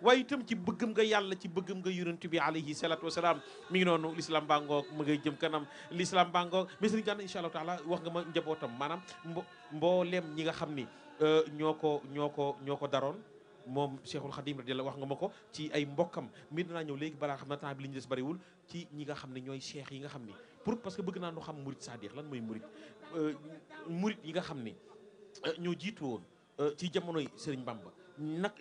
waaye itam ci bëggam nga yàlla ci bëggam nga yonent bi alayhi salatu wasalaam mi ngi noonu l'islam bangoog mu ngay jëm kanam l'islam bangoog mais sëriñ Gana incha allahu taala wax nga ma njabootam maanaam mbooleem ñi nga xam ni ñoo ko daroon moom Cheikhul Khadim radiyallahu wax nga ma ko ci ay mbokkam mi danaa ñëw léegi balaa xam na temps bi li ñu des bariwul ci ñi nga xam ne ñooy cheikh yi nga xam ni parce que bëgg naa nu xam murid sadiq lan mooy murid murid yi nga xam ni ñoo jiitu woon ci jamonoy Serigne Bamba nag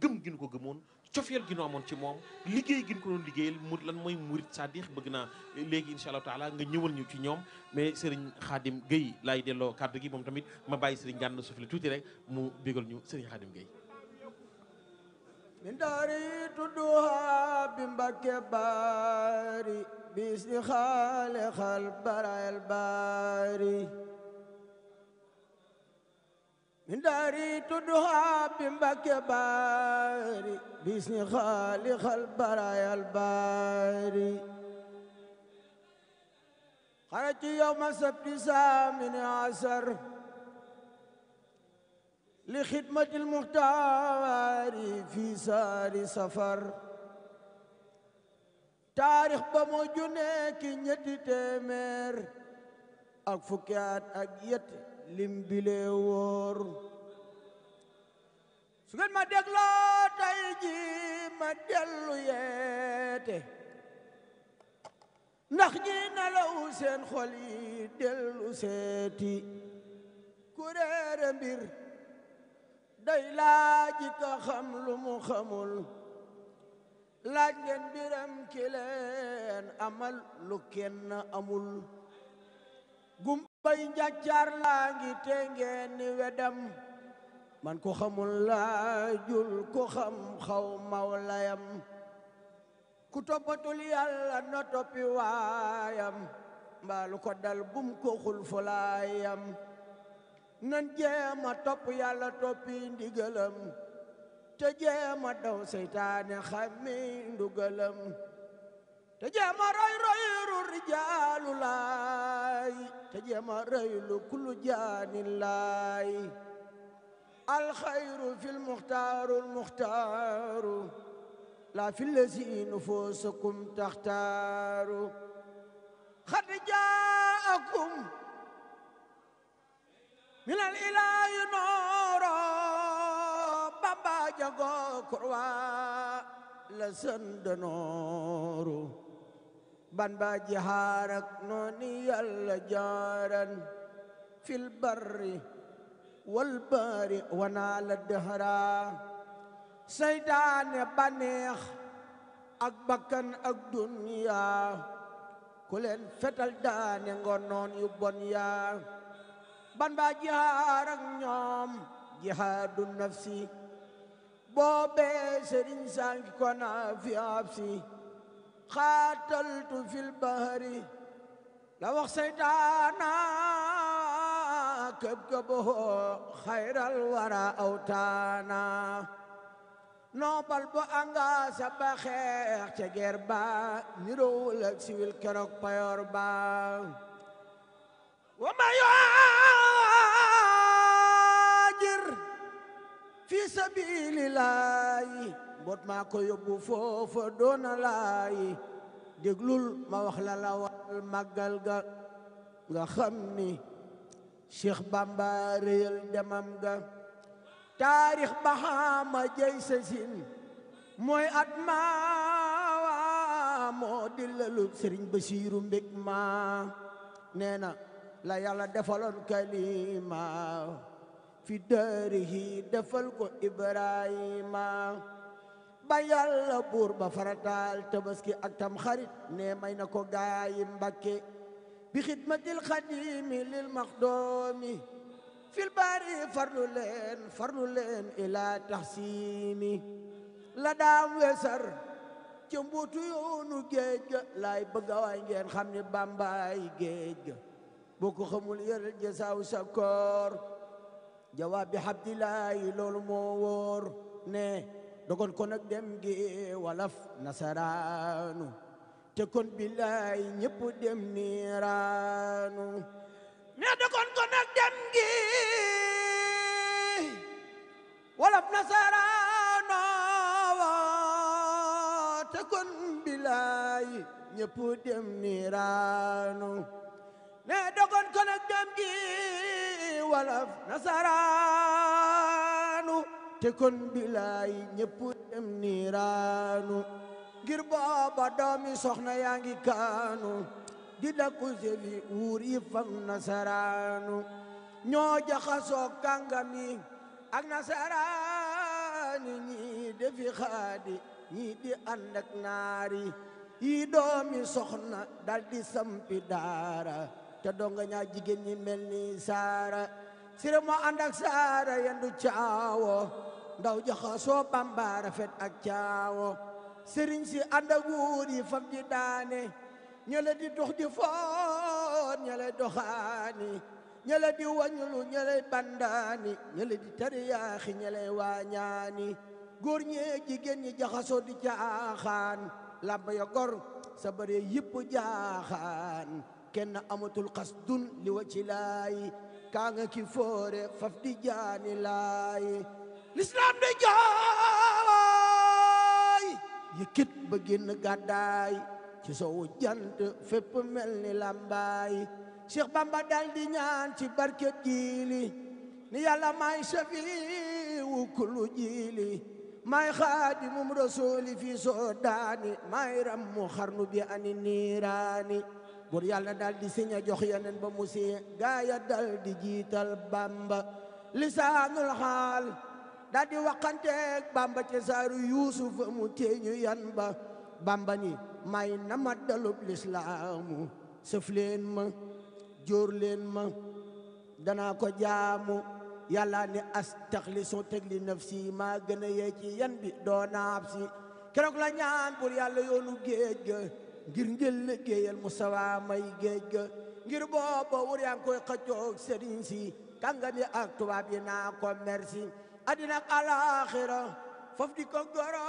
gëm gi nu ko gëmoon cofeel gi nu amoon ci moom liggéey gi nu ko doon liggéeyal lan mooy murid sadiq bëgg naa léegi incha allahu taala nga ñëwal ñu ci ñoom mais Serigne Khadim Gueye laay delloo kàddu gi moom tamit ma bàyyi Serigne Gana suuf la tuuti rek mu bégal ñu Serigne Khadim Gueye min dari tudduha bi Mbakke Bari bisi xaaliqal barayal bari min dari tudduha bi Mbakke Bari bisi xaaliqal barayal bari xarajtu yawma sabti saamini asar li xidmatil muxtaari fi saari safar taarix ba moo junne ki ñetti téeméer ak fukki at ak yet lim bile wóor su ngeen ma dégloo tey ji ma dellu yeete ndax ñi nelaw seen xol yi dellu seeti ku réere mbir day laaj ka xam lu mu xamul laaj ngeen biram ki leen amal lu kenn amul gumbay njàccaar laa ngi te ngeen ni wedam man ko xamul laajul ko xam xaw mawlayam ku toppatul yàlla na toppi waayam mbaalu ko dal bum ko xul fulaayam nan jéema topp yàlla toppi ndigalam te jéema daw seytaane xammi ndugalam te jéema roy ru rijaalu laay te jéema roy lu kullu jaanin laay alxayru fil muxtaaru la fil lazi nufusukum taxtaaru xad jaakum minal ilaahi nooro Bamba jago kurwa la sënd nooru ban ba jihaarak nooni yàlla jaaran fil barri wal bahri wana la dëhra seytaane baneex ak bakkan ak dunya ku leen fetal daane ngonoon yu bon yaa ban ba jihaar ak ñoom jihaadu nafsi boobee sëriñ sanki kona fi absi xaataltu fil bahri la wax seytaana këb këboo xayral wara awtaana noobal bu anga sa ba xeex ca ger ba niroowul ak siwil keroog payoor ba wa ma yuhajir fi sabilillahi mbot maa ko yóbbu foofa doona laayi déglul ma wax la la wal màggal ga nga xam ni Cheikh Bamba réyal demam ga taarix baxaama jey sasin mooy at ma moo di lalub Sëriñ Basiiru mbég ma nee na la yàlla defaloon kalima fi daarihi defal ko Ibrahima ba yàlla buur ba farataal tabaski ak tam xarit ne may na ko gaayi Mbàkke bi xidmatil xadimi lil maxdoomi fil bari farlu leen ila taxsimi la daam wesar ca mbuutu yoonu géej ga laay bëgga waay ngeen xam ni bambaay géej ga boo ko xamul yëral jasaaw sa koor jawaab bi habdilaayi loolu moo wóor ne dogon ko nag dem gi walaf nasaraanu te kon billaay ñépp dem niiraanu ne dogon ko nag dem gi walaf nasaraanu bilaay ñëpp dem niiraanu ne dogon ko nag dem gi walaf nasaraanu te kon bilaay ñëpp dem niiraanu ngir booba doomi soxna yaa ngi kaanu di dakku sefi wuur yi fam nasaraanu ñoo jaxasoo kàngami ak nasaraani ñii defi xaadi ñii di ànd ak naari yi doomi soxna dal di sampi daara te donga ñaa jigéen ñi mel ni saara sire moo ànd ak saara yendu caawo ndaw jaxasoo bamba rafet ak caawo sëriñ si ànd ak wuur yi fam di daane ñele di dox di foon ñele doxaani ñele di wañulu ñele bandaani ñele di tariyaaxi ñele waañaani góor ñee jigéen ñi jaxasoo di caaxaan lamba ya gor sa bare yëpp jaaxaan kenn amatul xas dun li wa ci laay kaa nga ki foore faf di jaani laay l'islam de jooy yëkkit ba génn gàddaay ci sowu jant fépp mel ni lambaay Cheikh Bamba dal di ñaan ci barket jiili ni yàlla may shafiu kullu jiili may xaadimum rasuli fi sodaani may rammu xarnu bi ani niiraani bur yàlla dal di siña jox yeneen ba mu si gaaya dal di jiital Bamba lisaanul xaal dal di waxanteeg Bamba ci saaru Yuusuf mu teeñu yan ba Bamba ni may nama dalub lislaamu sëf leen ma jóor leen ma danaa ko jaamu yàlla ni astaxlisu teg li nafsi maa gën a yee ci yan bi doo naab si keroog la ñaan pour yàlla yoonu géej ga ngir njël liggéeyal Mustafa may géej ga ngir booba wur yaa ngi koy xëccoog sëriñ si kàngami ak tubaab yi naa ko merci àddina ak alaaxira foofu di ko goro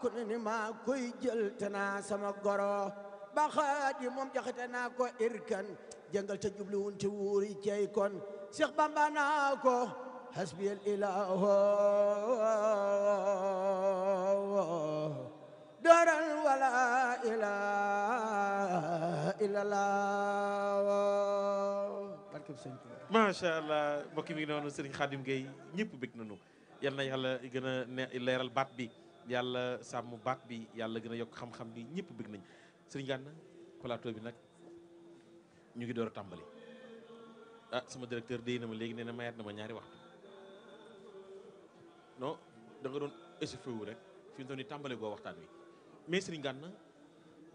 ku ne ni maa koy jël te naa sama goro ba xaadi moom jaxate naa ko irkan jëngal te jubluwun te wuuri cey kon Cheikh Bamba naa ko hasbiyal ilahu daral wala ilaha illallah barke sëñ Tuubaa macha allah mbokki mi ngi noonu Serigne Khadim Gueye ñëpp bég nañu yal na yàlla gën a leeral baat bi yàlla sàmm baat bi yàlla gën a yokk xam-xam bi ñëpp bég nañ Serigne Gana plateau bi nag ñu ngi door a tàmbali ah sama directeur déy na ma léegi nee na mayaat na ma ñaari waxtu non da nga doon échauffé wu rek fi mu toll nii tàmbale goo waxtaan wi mais Serigne Gana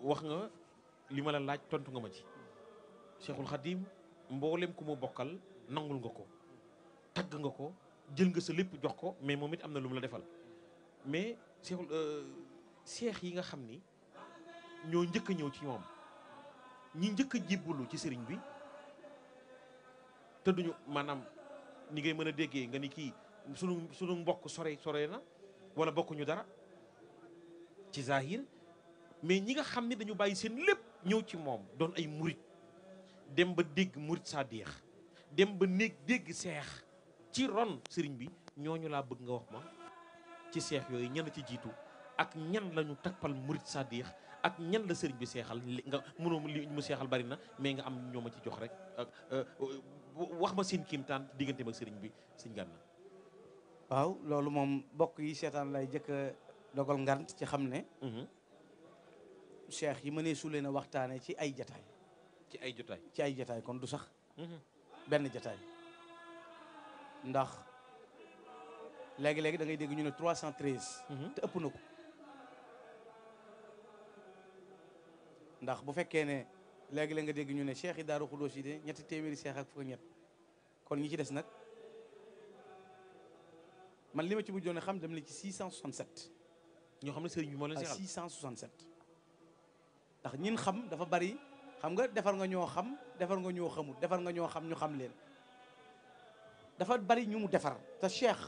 wax nga li ma la laaj tontu nga ma ci Cheikhul Khadim mboolem ku mu bokkal nangul nga ko tagg nga ko jël nga sa lépp jox ko mais moom it am na lu mu la defal mais Cheikhul cheikh yi nga xam ni ñoo njëkk a ñëw ci ñoom ñi njëkk a jébbalu ci sëriñ bi te duñu maanaam ni ngay mën a déggee nga ni kii sunu mbokk sore na wala bokkuñu dara ci zahir mais ñi nga xam ni dañu bàyyi seen lépp ñëw ci moom doon ay murit dem ba dégg murit sadiq dem ba dégg seex ci ron sëriñ bi ñooñu laa bëgg nga wax ma ci seex yooyu ñan ci jiitu ak ñan lañu tappal murit sadiq ak ñan la sëriñ bi seexal nga mënoo li mu seexal bari na mais nga am ñoo ma ci jox rek wax ma seen kiimtaan diggante ak sëriñ bi sëñ Gana. waaw loolu moom bokk yi seetaan lay jëkk a dogal ngant ci xam ne cheikh yi mënee su leen a waxtaane ci ay jataay ci ay jataay kon du sax benn jataay ndax léegi-léegi da ngay dégg ñu ne 313 te ëpp na ko ndax bu fekkee ne léegi-léeg nga dégg ñu ne cheikh yi Daaru Xudoos yi de ñetti téeméeri cheikh ak fukk ñett kon ñi ci des nag man li ma ci mujjoon xam dem na ci 667 ñoo xam ne sëriñ bi moo leen seexal 667 ndax ñin xam dafa bari xam nga defar nga ñoo xam defar nga ñoo xamul defar nga ñoo xam ñu xam leen dafa bari ñu mu defar te cheikh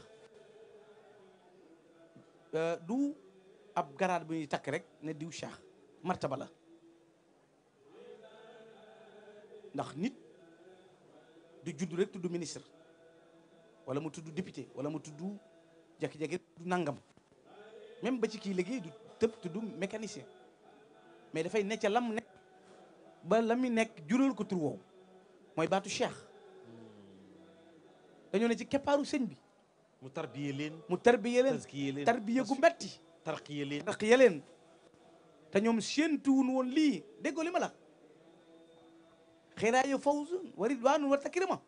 du ab garaat bu ñuy takk rek ne diw cheikh martaba la ndax nit du judd rek tudd ministre wala mu tudd député wala mu tudd jekki-jekki du nangam même ba ci kii liggéey du tëb tudd mécanicien mais dafay necc lam nekk ba la mu nekk jural ko tur woowu mooy baatu cheikh. dañoo ne ci keppaaru sëñ bi mu tarbiye leen mu tarbiye leen taskiye leen tarbiye gu metti tarqiye leen tarqiye leen te ñoom séentuwun woon lii déggoo li ma la xiraaya fawzun wa ridwaanun wa takrima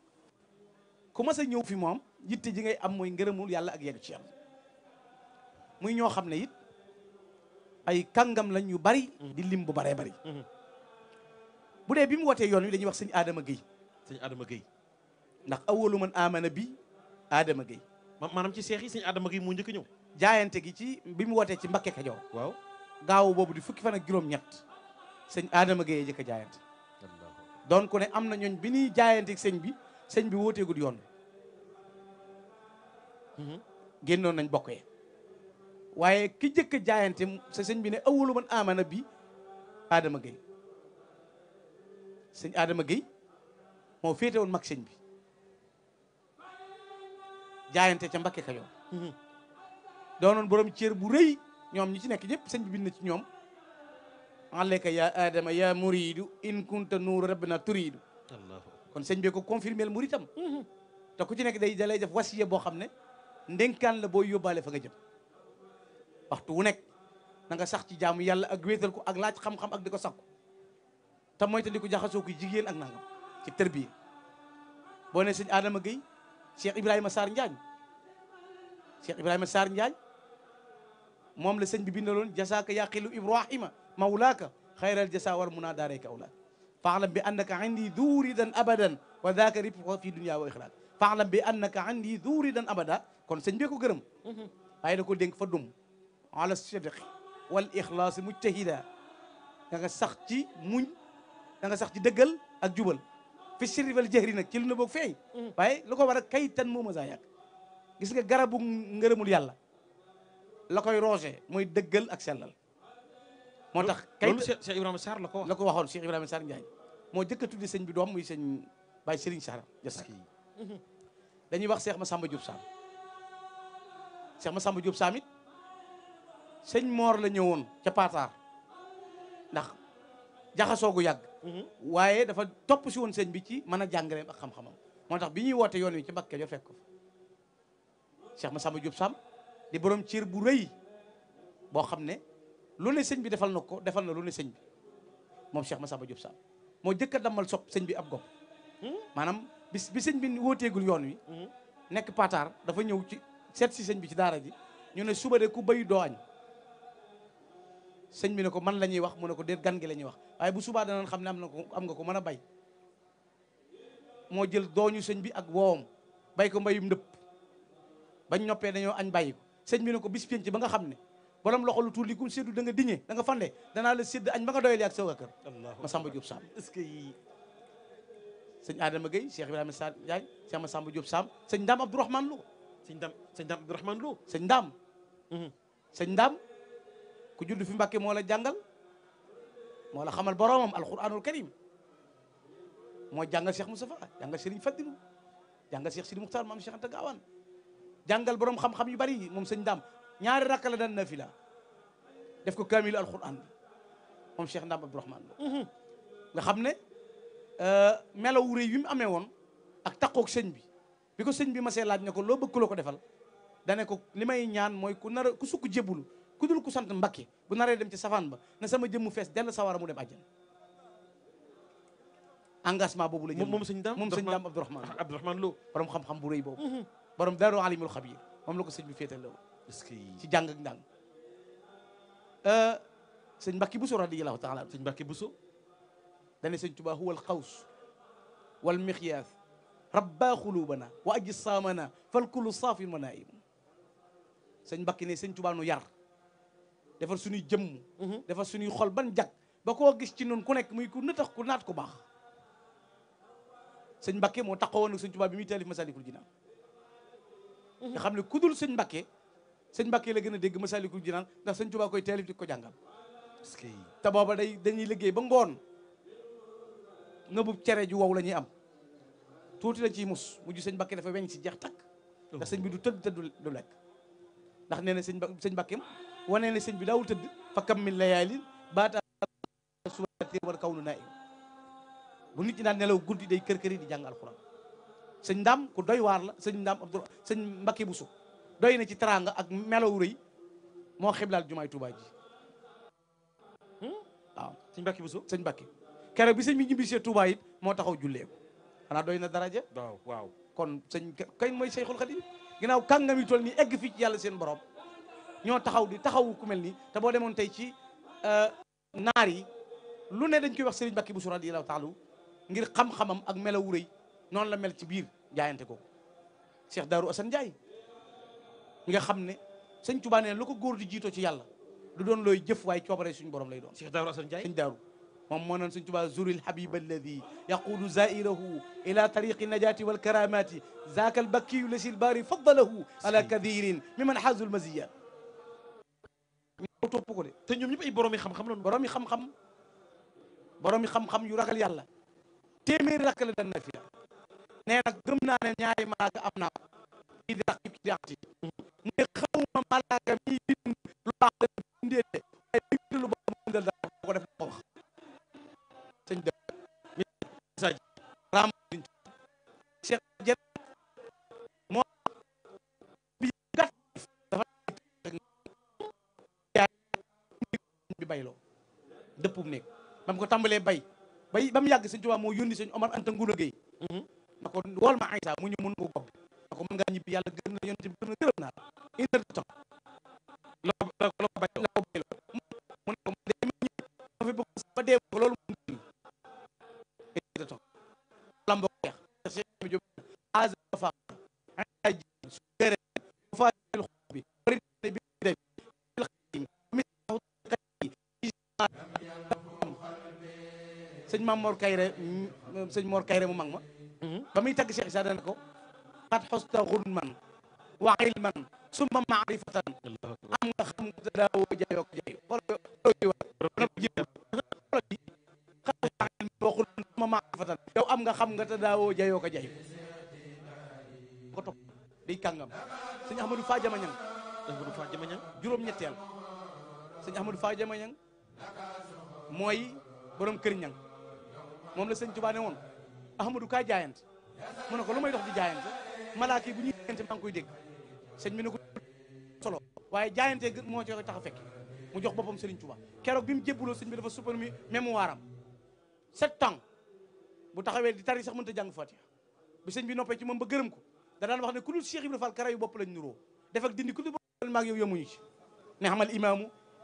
ku mas a ñëw fi moom yitte ji ngay am mooy ngërëmul yàlla ak yegg ci yàlla muy ñoo xam ne it ay kàngam lañ yu bari di lim bu baree bari bu dee bi mu wootee yoon wi dañuy wax sëñ Adama Gueye sëñ Adama Gueye ndax awalu man amana bi Adama Gueye maanaam ci seex yi sëñ Adama Gueye moo njëkk ñëw jaayante gi ci bi mu wootee ci Mbakke Kajoor waaw gaaw boobu di fukki fan ak juróom-ñett sëñ Adama Gueye jëkk a jaayante doon ko ne am na ñooñ bi ñuy jaayante sëñ bi wooteegul yoon génnoon nañ bokk yee waaye ki jëkk a jaayante sa sëñ bi ne awalu man amana bi Adama Gueye sëñ Adama Gueye moo féete woon mag sëñ bi jaayante ca Mbakke Kajoor doonoon borom cër bu rëy ñoom ñi ci nekk ñëpp sëñ bi bind na ci ñoom alayka ya adama ya muridu in kunta nuuru rabbina turidu kon sëñ bi ko confirmé l muritam te ku ci nekk day dalay def wasiya boo xam ne ndénkaan la boo yóbbaale fa nga jëm waxtu wu nekk na nga sax ci jaamu yàlla ak wéetal ko ak laaj xam-xam ak di ko sakku te mooy te di ko jaxasoo ko jigéen ak nangam ci tërbiye boo ne sëñ Adama Gueye Cheikh Ibrahima Sarr Njaañ Cheikh Ibrahima Sarr Njaañ moom la sëñ bi bindaloon jasaaka yaqilu Ibrahima mawlaaka xayral jasa war munaa daarayka awlaak faalam bi annaka indi duuridan abadan wa daaka rib fi dunya wa ixlaak faalam bi annaka indi duuridan abada kon sëñ bee ko gërëm waaye da ko dénk fa dum ala sidqi wal ixlaasi mujtahida da nga sax ci muñ da nga sax ci dëggal ak jubal fi sirri wal jahri nag ci lu na boog feeñ waaye lu ko war a kay tan mooma saa yàgg gis nga garabu ngërëmul yàlla la koy roose mooy dëggal ak sellal moo tax kay loolu Cheikh Ibrahima Sarr la ko wax la ko waxoon Cheikh Ibrahima Sarr Ndiaye moo jëkk a tuddi sëñ bi doom muy sëñ Baye Serigne Sarr jasa dañuy wax Cheikh Massamba Diop Sam Cheikh Massamba Diop Sam it sëñ Moor la ñëwoon ca Pataar ndax jaxasoo gu yàgg waaye dafa topp si woon sëñ bi ci mën a jàngaleem ak xam-xamam moo tax bi ñuy woote yoon wi ci Mbakke Kajoor fekk ko Cheikh Massamba Diop Sam di borom cër bu rëy boo xam ne lu ne sëñ bi defal na ko defal na lu ne sëñ bi moom Cheikh Massamba Diop Sam moo jëkk a dammal sopp sëñ bi ab gopp maanaam bi sëñ bi wooteegul yoon wi nekk Pataar dafa ñëw ci seet si sëñ bi ci daara ji ñu ne suba de ku bay doo añ sëñ bi ne ko man la ñuy wax mu ne ko déet gan gi la ñuy wax waaye bu subaa danañ xam ne am nga ko mën a bay moo jël dooñu sëñ bi ak woowam bay ko mbayum ndëpp bañ noppee dañoo añ bàyyi ko sëñ bi ne ko bis penc ba nga xam ne borom loxo lu tuur li kum séddu da nga diñee da nga fande danaa la sédd añ ba nga doyale ak sa waa kër Massamba Diop Sam est-ce que sëñ Adama Gueye Cheikh Ibrahima Sarr Ndiaye Cheikh Massamba Diop Sam sëñ Ndaam Abdourahmane Lo sëñ Dame Abdourahmane Lo sëñ Ndaam sëñ Ndaam ku judd fi Mbakke moo la jàngal moo la xamal boromam alquranul karim moo jàngal Cheikh Moustapha jàngal Serigne Fadilou jàngal Cheikh Sidi Muxtaar maam Cheikh Anta Gaawaan jàngal borom xam-xam yu bari moom sëñ Ndaam ñaari rakka la daan nafila def ko kaamilu alquran bi moom Cheikh Ndaam Abdourahmane Lo nga xam ne melaw wu rëy wi mu amee woon ak taqoog sëñ bi ko sëñ bi masee laaj ne ko loo bëgg loo ko defal dane ko li may ñaan mooy ku sukk jébbalu ku dul ku sant Mbakke bu naree dem ci safaan ba na sama jëmmu fees dell sawara mu dem àjjana engagement boobu la jël moom sëñ Ndaam Abdourahmane Lo Lo borom xam-xam bu rëy boobu borom daaru alimul xabir moom la ko sëñ bi féetal la est-ce que ci jàng ak ndàng sëñ Mbacke Bousso radiyallahu taala sëñ Mbacke Bousso dane sëñ Tuubaa huwa alxaws wal miqyaas rabba xulubana wa ajsaamana fal kullu saafin wa naim sëñ Mbacke ne sëñ Tuubaa nu yar defar suñuy jëmm defar suñuy xol ban jag ba koo gis ci noonu ku nekk muy ku nëtax ku naat ku baax sëñ Mbacke moo taxawoon ak sëñ Tuubaa bi muy taalif Masaalikul Jinaan nga xam ne ku dul sëñ Mbacke la gën a dégg Masaalikul Jinaan ndax sëñ Tuubaa koy taalif di ko jàngal te booba dañuy liggéey ba ngoon nga bu cere ju wow la ñuy am tuuti lañ ciy mus mujj sëñ Mbacke dafa weñ si jeex takk ndax sëñ bi du tëdd du lekk ndax nee na sëñ Mbacke wane ne sëñ bi daawul tëdd fa kam min layaalin baata subatir war kaw nu naim bu nit ñi daan nelaw guddi day kër-kër yi di jàng alxuraan. sëñ Ndam ku doy waar la sëñ Ndam Abdou sëñ Mbacke Bousso doy na ci teraanga ak melaw rëy moo xiblaal jumaay Tuubaa ji waaw sëñ Mbacke Bousso sëñ Mbacke keroog bi sëñ bi ñibbisee Tuubaa it moo taxaw jullee ko xanaa doy na daraja. waaw kon sëñ kañ mooy Seyxul Xadim ginnaaw kàngam yi toll nii egg fii ci yàlla seen borom ñoo taxaw di taxawu ku mel nii te boo demoon tey ci naar yi lu ne dañ koy wax Serigne Mbacke Bousso radiyallahu taala ngir xam-xamam ak melaw rëy noonu la mel ci biir jaayante ko Cheikh Darou Assane Ndiaye nga xam ne sëñ Tuubaa nee lu ko góor di jiitoo ci yàlla du doon looy jëf waaye coobare suñu borom lay doon. Cheikh Darou Assane Ndiaye sëñ Darou moom moo noon sëñ Tuubaa zuril habib alladi yaquudu zairahu ila tariqi najati wal karamati zaaka al bakkiyu lasil baari faddalahu ala kathirin mimman xaazul maziya ñoo topp ko de te ñoom ñëpp ay borom yi xam-xam lañu. borom yi xam-xam yu ragal yàlla téeméeri rakk la dan na fiya nee nag gëm naa ne ñaari malaaka am naa kii di rax kii di raxti mu ne xawma malaaka mi bind lu baax la bindee waaye bind lu baax mu bindal dara ko def ko wax sëñ de message ram Cheikh Jet moo bi gàtt dafa bi bayloo dëppum nekk ba mu ko tàmbalee bay ba mu yàgg sëñ Tuubaa moo yónni sëñ Omar Anta Ngula Gueye na ko wool ma Aysa mu ñëw mun ko bopp na ko mën ngaa ñibbi yàlla gërëm na yonent bi gërëm na gërëm naa une heure de temps la ko bayloo mu ne ko ma fi bëgg ba dee ko loolu mu une heure de temps lambo jeex Cheikh mi Jóob asa fa ay su gere fa il bi bari bi dem il xadim mi sëñ Mor Kayre mu mag ma ba muy tagg Cheikh Issa dana ko xat xosta xurman wa ilman summa maarifatan am nga xam nga te daawoo jayoo ko jayu waxul summa maarifatan yow am nga xam nga te daawoo jayoo ko jayu ko topp day kàngam sëñ Ahmadou Fa Jamañang juróom-ñetteel sëñ Ahmadou Fa Jamañang mooy borom kër ñang moom la sëñ Tuubaa ne woon Ahmadou kaay jaayante mu ne ko lu may dox di jaayante malaaka yi bu ñuy jaayante maa ngi koy dégg sëñ bi ne ko solo waaye jaayante moo ci tax a fekk mu jox boppam Serigne Touba keroog bi mu jébbuloo sëñ bi dafa supprimé mémoire am 7 ans bu taxawee di tari sax mënta jàng Fatiha bi sëñ bi noppee ci moom ba gërëm ko da daan wax ne ku dul Cheikh Ibrahima Fall kara yu bopp lañ nuroo def ak dindi ku dul bopp maag yow yemuñu ci ne xamal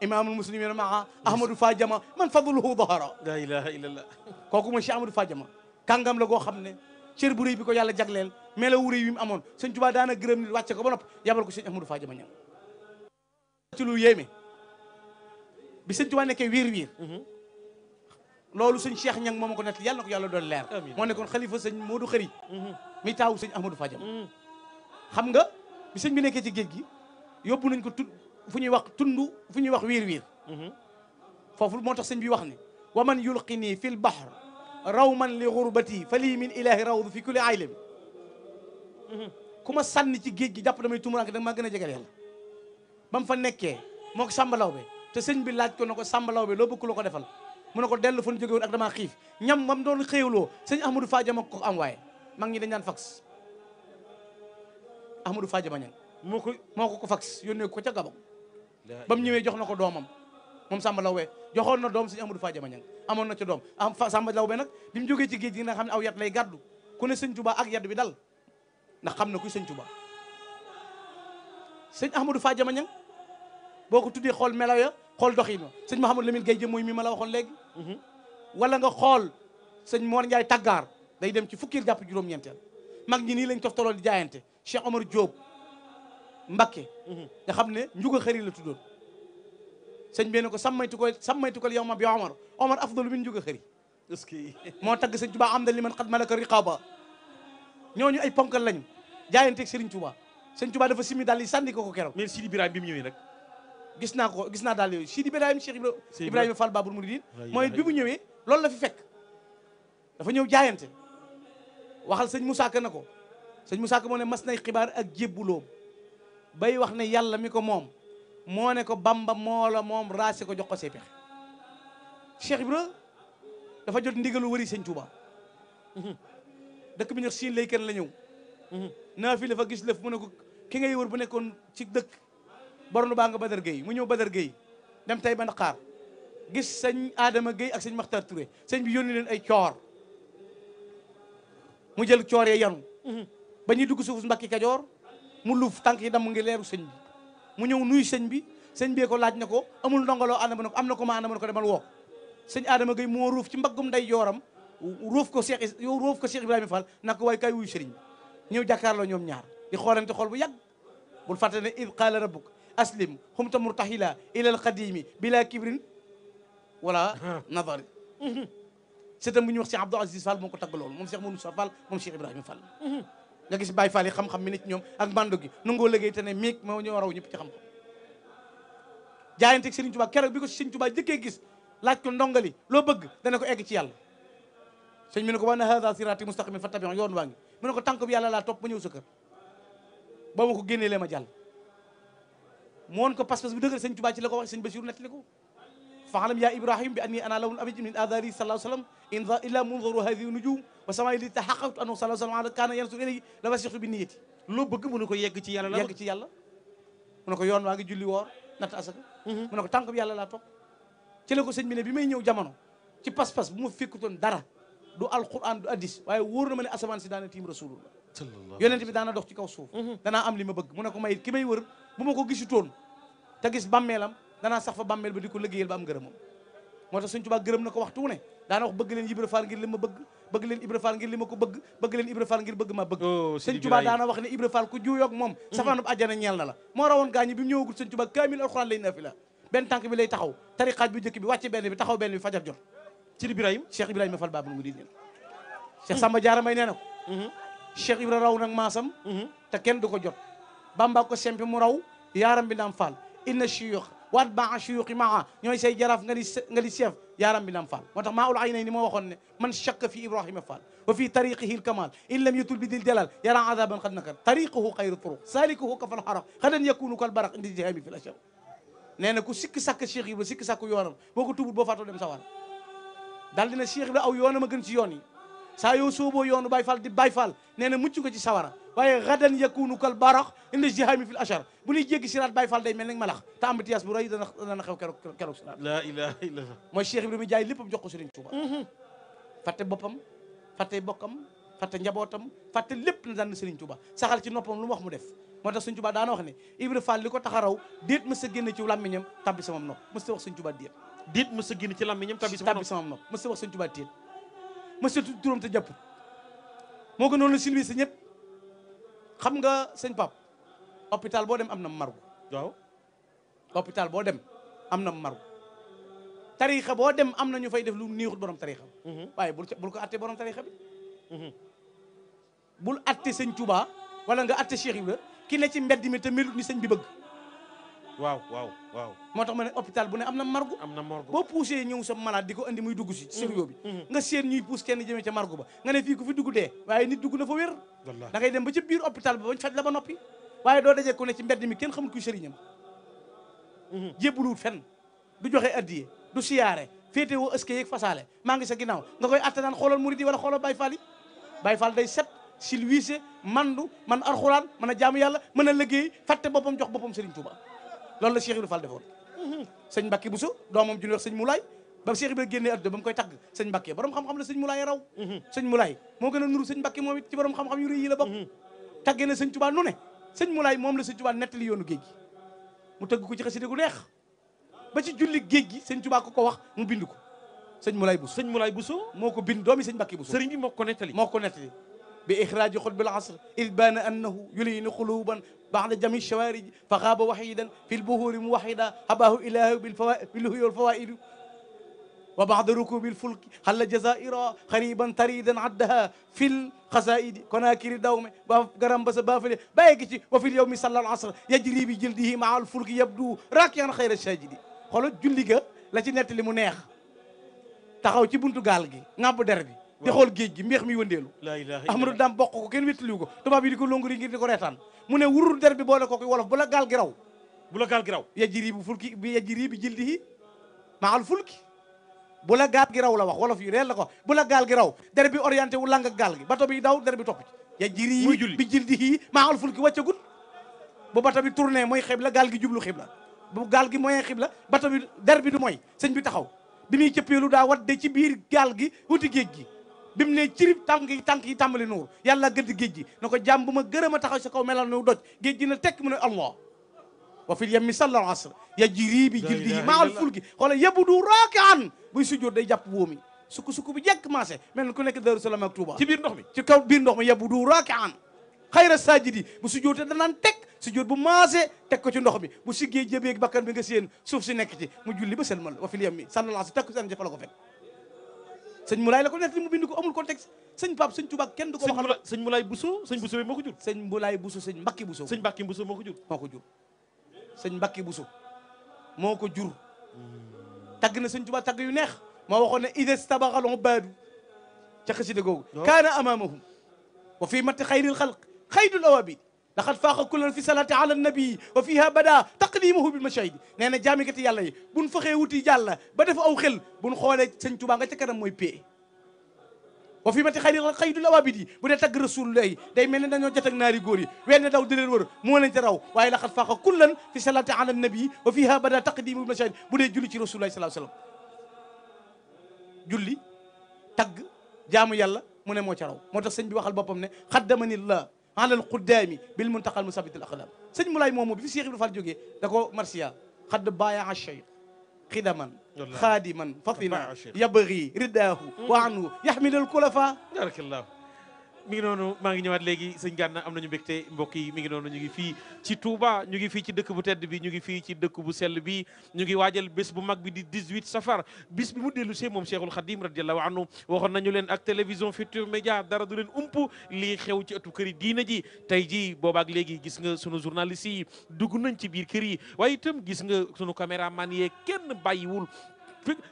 imaamul muslimina maa Ahmadou Fa Jama man fadluhu dahara la ilaha illallah kooku mooy Cheikh Ahmadou Fa Jama kàngam la goo xam ne cër bu rëy bi ko yàlla jagleel melo wu rëy wi mu amoon sëñ Tuubaa daana gërëm nit wàcce ko ba nopp yabal ko sëñ Ahmadou Fa Jama ñang ci lu yéeme bi sëñ Tuubaa nekkee wiir loolu sëñ Cheikh ñang moo ma ko nett yàlla na ko yàlla doon leer moo nekkoon xalifa sëñ Modou Xëri mi taawu sëñ Ahmadou Fa Jama xam nga bi sëñ bi nekkee ci géej gi yóbbu nañ ko fu ñuy wax wiir foofu moo tax sëñ bi wax ne wa man yulqini fi l bahr rawman li gurbati fa lii min ilahi rawdu fi kulli aylam ku ma sànni ci géej gi jàpp damay tumuranke da nga maa gën a jegal yàlla ba mu fa nekkee moo ko sàmbalaw be te sëñ bi laaj ko na ko sàmbalaw be loo bëgg loo ko defal mu ne ko dellu fa ñu jóge woon ak damaa xiif ñam mam doon xéewloo sëñ Ahmadou Fa Jama ko am waaye mag ñi dañ daan fax Ahmadou Fa Jama ñang moo ko fax yónnee ko ca Gabon ba mu ñëwee jox na ko doomam moom Samba Lawbe joxoon na doom sëñ Ahmadou Fa Jama ñang amoon na ca doom Samba Lawbe nag bi mu jógee ci géej gi nga xam ne aw yat lay gàddu ku ne sëñ Touba ak yat bi dal ndax xam na kuy sëñ Touba sëñ Ahmadou Fa Jama ñang boo ko tuddee xool melaw ya xool doxin ma sëñ Mouhamadou Lamine Gaye jëm mooy mi ma la waxoon léegi wala nga xool sëñ Mor Ndiaye taggaar day dem ci fukki jàpp juróom-ñeenteel mag ñi nii lañ toftaloon di jaayante Cheikh Omar Diop Mbakke nga xam ne njuga xëri la tuddoon sëñ bi ne ko sàmmaytu ko yow ma bi Omar afdalu min njuga xëri est-ce que moo tagg sëñ Touba am da li man xad malaka riqaba ñooñu ay ponkal lañu jaayanteeg Serigne Touba sëñ Touba dafa simi daal yi sànni ko keroog mais Sidi Birahim bi mu ñëwee nag gis naa daal yooyu Sidi Birahim Cheikh Ibrahima Fall Baboul Mouridine mooy bi mu ñëwee loolu la fi fekk dafa ñëw jaayante waxal sëñ Moussa Ka na ko sëñ Moussa Ka moo ne mas nay xibaar ak jébbuloom bay wax ne yàlla mi ko moom moo ne ko Bamba moo la moom raase ko jox ko say pexe Cheikh Ibra dafa jot ndigalu wëri sëñ Touba dëkk bi ñu siin lay kenn la ñëw naa fi la fa gis lëf mu ne ko ki ngay wër bu nekkoon ci dëkk bornu baa nga Badar Gueye mu ñëw Badar Gueye dem tey ba Ndakaar gis sëñ Adama Gueye ak sëñ Makhtar Touré sëñ bi yónni leen ay coor mu jël coor yee yanu ba ñuy dugg suuf Mbàkke Kajoor mu luuf tànk yi damm ngi leeru sëñ bi mu ñëw nuyu sëñ bee ko laaj na ko amul ndongoloo ànd na ko am na ko ma ànd na ko demal woo sëñ Adama Gueye moo ruuf ci mbaggum nday jooram ruuf ko Cheikh Ibrahima Fall naka waaye kay wuyu sëriñ bi ñëw jàkkaarloo ñoom ñaar di xoolante xool bu yàgg bul fàtte ne id qaala rabbuk aslim xumta murtahila ila al qadimi bila kibrin wala nadari sëtam bu ñuy wax Cheikh Abdou Aziz Fall moo ko tagg loolu moom Cheikh Moussa Fall moom Cheikh Ibrahima Fall nga gis Baye Fall yi xam-xam mi nit ñoom ak mbando gi nangoo liggéey te ne miig moo ñoo raw ñëpp ci xam-xam jaayanteeg Serigne Touba keroog bi ko Serigne Touba jëkkee gis laaj ko ndongali loo bëgg dana ko egg ci yàlla sëñ mi ne ko wa anna haadha siraati mustaqiman fattabi'u yoon waa ngi mu ne ko tànk bi yàlla laa topp ba ñëw sa kër ba ma ko génnee lee ma jàll mu woon ko pas-pas bu dëgër sëñ Touba ci la ko wax sëñ Basiru nettali ko fa'lam ya Ibrahim bi anni ana lawul abid min adari sallallahu alayhi wa sallam illa munzaru hadhihi nujum wa samaa'i li tahaqqaqtu annahu sallallahu alayhi wa sallam kaana yansur ilayhi la wasixtu bi niyyati loo bëgg mu ne ko yegg ci yàlla la yegg ci yàlla mu ne ko yoon waa ngi julli woor natt asaka mu ne ko tànk bi yàlla laa topp ci la ko sëñ bi ne bi may ñëw jamono ci pas-pas bu ma fekkutoon dara du alquran du hadis waaye wóor na ma ne asamaan si daana tiim rasulullah yonent bi daana dox ci kaw suuf danaa am li ma bëgg mu ne ko may ki may wër bu ma ko gisutoon te gis bàmmeelam danaa sax fa bàmmeel ba di ko liggéeyal ba am ngërëmam moo tax Sëñ Tuubaa gërëm na ko waxtu ne daana wax bëgg leen Ibra Fall ngir li ma bëgg leen Ibra Fall ngir li ma ko bëgg leen Ibra Fall ngir bëgg ma bëgg Sëñ Tuubaa daana wax ne Ibra Fall ku juuyoog moom safaanub àjjana ñeel na la moo rawoon gaañi bi mu ñëwagul Sëñ Tuubaa kaamil alxuraan lay naafila benn tànk bi lay taxaw tari xaaj bi jëkk bi wàcce benn bi taxaw benn bi fajar jot ci Ibrahima Cheikh Ibrahima Fall Baabul Muridiin Cheikh Samba Diarra Mbaye nee na ko Cheikh Ibra raw nag maasam te kenn du ko jot Bamba ko sempi mu raw yaaram bi naam Fall inna shuyukh waat baa shuyukhi maa ñooy say jaraaf nga di chef yaaram bi naam Fall moo tax maa ul aynay ni moo waxoon ne man shakka fi Ibrahima Fall wa fi tariqihi l kamal in lam yatul bi dil jalal yara adaban qad nakar tariquhu xayru turuq salikuhu kafal xaraq xadan yakunu kal baraq indi jihami fi l ashar nee na ku sikki sàkk Cheikh Ibra sikki sàkk yoonam boo ko tubut boo faatoo dem sawar daal dina Cheikh Ibra aw yoonam a gën ci yoon yi saa yoo sooboo yoonu Baye Fall di Baye Fall nee na mucc ko ci sawara waaye gadan yakunu kal barax indi jihami fil ashar bu ñuy jéggi siraat Baye Fall day mel ni malax te embouteillage bu rëy dana xew keroog siraat la ilaha illallah mooy Cheikh Ibra mi jaay léppam jox ko Serigne Touba fàtte boppam fàtte bokkam fàtte njabootam fàtte lépp na daan Serigne Touba saxal ci noppam lu mu wax mu def moo tax Serigne Touba daana wax ne Ibra Fall li ko tax a raw déet mës a génn ci làmmiñam tabbi sama nopp mës ta wax Serigne Touba déet mës a génn ci làmmiñam tabbi sama nopp mës ta wax Serigne Touba déet mës ta tudd turam te jàpp moo ko noonu la silvi sa ñëpp xam nga sëñ Pape hôpital boo dem am na margu waaw hôpital boo dem am na margu tarixa boo dem am na ñu fay def lu neexut borom tarixa waaye bul ko atte borom tarixa bi bul atte sëñ Touba wala nga atte Cheikh Ibra ki ne ci mbedd mi te melut ni sëñ bi bëgg waaw moo tax ma ne hôpital bu ne am na margu boo poussé ñëw sa malade di ko andi muy dugg si sérieux bi nga seen ñuy pousse kenn jëmee ca margu ba nga ne fii ku fi dugg dee waaye nit dugg na fa wér da ngay dem ba ca biir hôpital ba bañ faj la ba noppi waaye doo dajee ku ne ci mbedd mi kenn xamul kuy sëriñam jébbaluwut fenn du joxe addiye du siyaare féete woo ëske yeeg fasaale maa ngi sa ginnaaw nga koy atte naan xoolal murid yi wala xoolal Baye Fall yi Baye Fall day set silwiise mandu man alxuraan mën a jaamu yàlla mën a liggéey fàtte boppam jox boppam Serigne Touba loolu la Cheikh Ibra Fall defoon sëñ Mbacke Bousso doomam ju ñuy wax sëñ Moulay ba Cheikh Ibra génnee adduna ba mu koy tagg sëñ Mbacke borom xam-xam la sëñ Moulay raw sëñ Moulay moo gën a nuru sëñ Mbacke moom it ci borom xam-xam yu rëy yi la bokk taggee na sëñ Touba nu ne sëñ Moulay moom la sëñ Touba nettali yoonu géej gi mu tëgg ko ci xasida gu neex ba ci julli géej gi sëñ Touba ko wax mu bind ko sëñ Moulay Bousso moo ko bind doomi sëñ Mbacke Bousso sëriñ bi moo ko nettali bi ixraaji xutbi al asr id baana annahu yulinu quluban baxda jami shawariji fa xaaba waxidan fi lbuhuri muwaxida habaahu ilahu bilhuyi walfawaidu wa baxda rukubi lfulki xalla jazaira xariban taridan addaha fi lxasaidi konakiri dawme ba garam basa bafile bàyyi ci wa fi lyawmi salla al asr yajri bi jildihi maa alfulki yabdu rakiyan xayra sajidi xoolal julli ga la ci nettali mu neex taxaw ci buntu gaal gi ŋàbb der bi di xool géej gi mbeex mi wëndeelu Ahmadou Dam bokk ko kenn wéttaliwu ko tubaab yi di ko longori ngir di ko reetaan mu ne wurul der bi boole ko wolof bu la gaal gi raw bu la gaal gi raw yajri bu fulki bi yajri bi jildihi maal fulki bu la gaal gi raw la wax wolof yu reel la ko bu la gaal gi raw der bi orienté wu lang ak gaal gi bato bi daw der bi topp ci yajri bi jildihi maal fulki wàccagut bu bato bi tourné mooy xibla gaal gi jublu xibla bu gaal gi mooy xibla bato bi der bi du mooy sëñ bi taxaw bi muy cëppeelu daa wadde ci biir gaal gi wuti géej gi bi mu ne cirib tànk yi tàmbali nuur yàlla gëdd géej gi na ko jàmm bu ma gërëm a taxaw sa kaw melal nu doj géej gi na tekk mu ne allah wa fil yammi sallal asr yajri bi jildihi ma'al fulki xoola yabudu raki'an buy sujjóot day jàpp wóomi sukk bi jekk maase mel na ku nekk Daaru Salaam ak Touba ci biir ndox mi ci kaw biir ndox mi yabudu raki'an xayra sajidi bu sujjóotee danaan teg sujjóot bu maase teg ko ci ndox mi bu siggee jëbeeg bakkan bi nga séen suuf si nekk ci mu julli ba selmal wa fil yammi sallal asr takku san jëfa la ko fekk sëñ Moulay la ko nekk li mu bind ko amul contexte sëñ Pape sëñ Touba kenn du ko waxal sëñ Moulay Bousso sëñ Bousso bi moo ko jur sëñ Moulay Bousso sëñ Mbacke Bousso sëñ Mbacke Bousso moo ko jur sëñ Mbacke Bousso moo ko jur tagg na sëñ Touba tagg yu neex moo waxoon ne ides tabaxal ubaadu ca xasida googu kaana amamahum wa fi matti xayril xalq xaydul awabi laqad faaqa kullan fi salati ala nabii wa fiha bada taqdimuhu bil mashahidi nee na jaamikati yàlla yi buñ faxee wuti yàlla ba def aw xel buñ xoolee sëñ Tuubaa nga ca kanam mooy pee wa fi mati xaydul awaabid yi bu dee tagg rasulullah yi day mel ne dañoo jot ak naari góor yi wenn daw di leen wër moo leen ca raw waaye laqad faaqa kullan fi salati ala nabii wa fiha bada taqdimuhu bil mashahidi bu dee julli ci rasulullah sallallahu alayhi wasallam julli tagg jaamu yàlla mu ne moo ca raw moo tax sëñ bi waxal boppam ne xaddamanillah alal quddaami bil muntaqal musabitil aqdam sëñ Moulay moomu bi fi Cheikh Ibrahima Fall jógee da ko marsiya xadd baya cheikh xidaman xaadiman fatina yabghi ridaahu wa anhu yaxmilal kulafa barakallah mi ngi noonu maa ngi ñëwaat léegi sëñ Gana am nañu mbégte mbokk yi mi ngi noonu ñu ngi fii ci Touba ñu ngi fii ci dëkk bu tedd bi ñu ngi fii ci dëkk bu sell bi ñu ngi waajal bés bu mag bi di 18 safar bis bi mu dellu see moom Cheikhul Khadim radiallahu anhu waxoon nañu leen ak télévision Futurs Médias dara du leen ump lii xew ci ëttu kër yi diina ji tey ji boobaak léegi gis nga sunu journalistes yi dugg nañ ci biir kër yi waaye itam gis nga sunu caméraman yee kenn bàyyiwul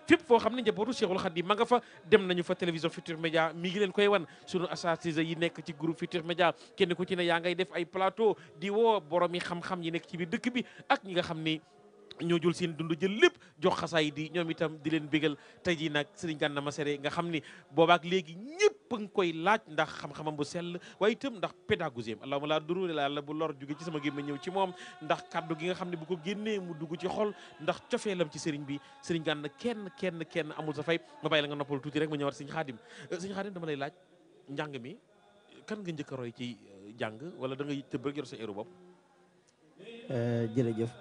fépp foo xam ne njabootu Cheikhul Khadim ma nga fa dem nañu fa télévision Futurs Médias mi ngi leen koy wan sunu assatise yi nekk ci groupe Futurs Médias kenn ku ci ne yaa ngay def ay plateau di woo borom yi xam-xam yi nekk ci biir dëkk bi ak ñi nga xam ni ñoo jël seen dund jël lépp jox xasaay di ñoom itam di leen bégal tey jii nag Serigne Gana Messere nga xam ni boobaak léegi ñëpp a ngi koy laaj ndax xam-xamam bu sell waaye itam ndax pédagogie allahumma laa duru la yàlla bu lor jóge ci sama gémmiñ ñëw ci moom ndax kaddu gi nga xam ne bu ko génnee mu dugg ci xol ndax cofeelam ci Serigne bi Serigne Gana kenn amul sa fay ma bàyyi la nga noppal tuuti rek ma ñëwaat Serigne Khadim dama lay laaj njàng mi kan nga njëkk a roy ci jàng wala da ngay tëb rek yor sa éru bopp jërëjëf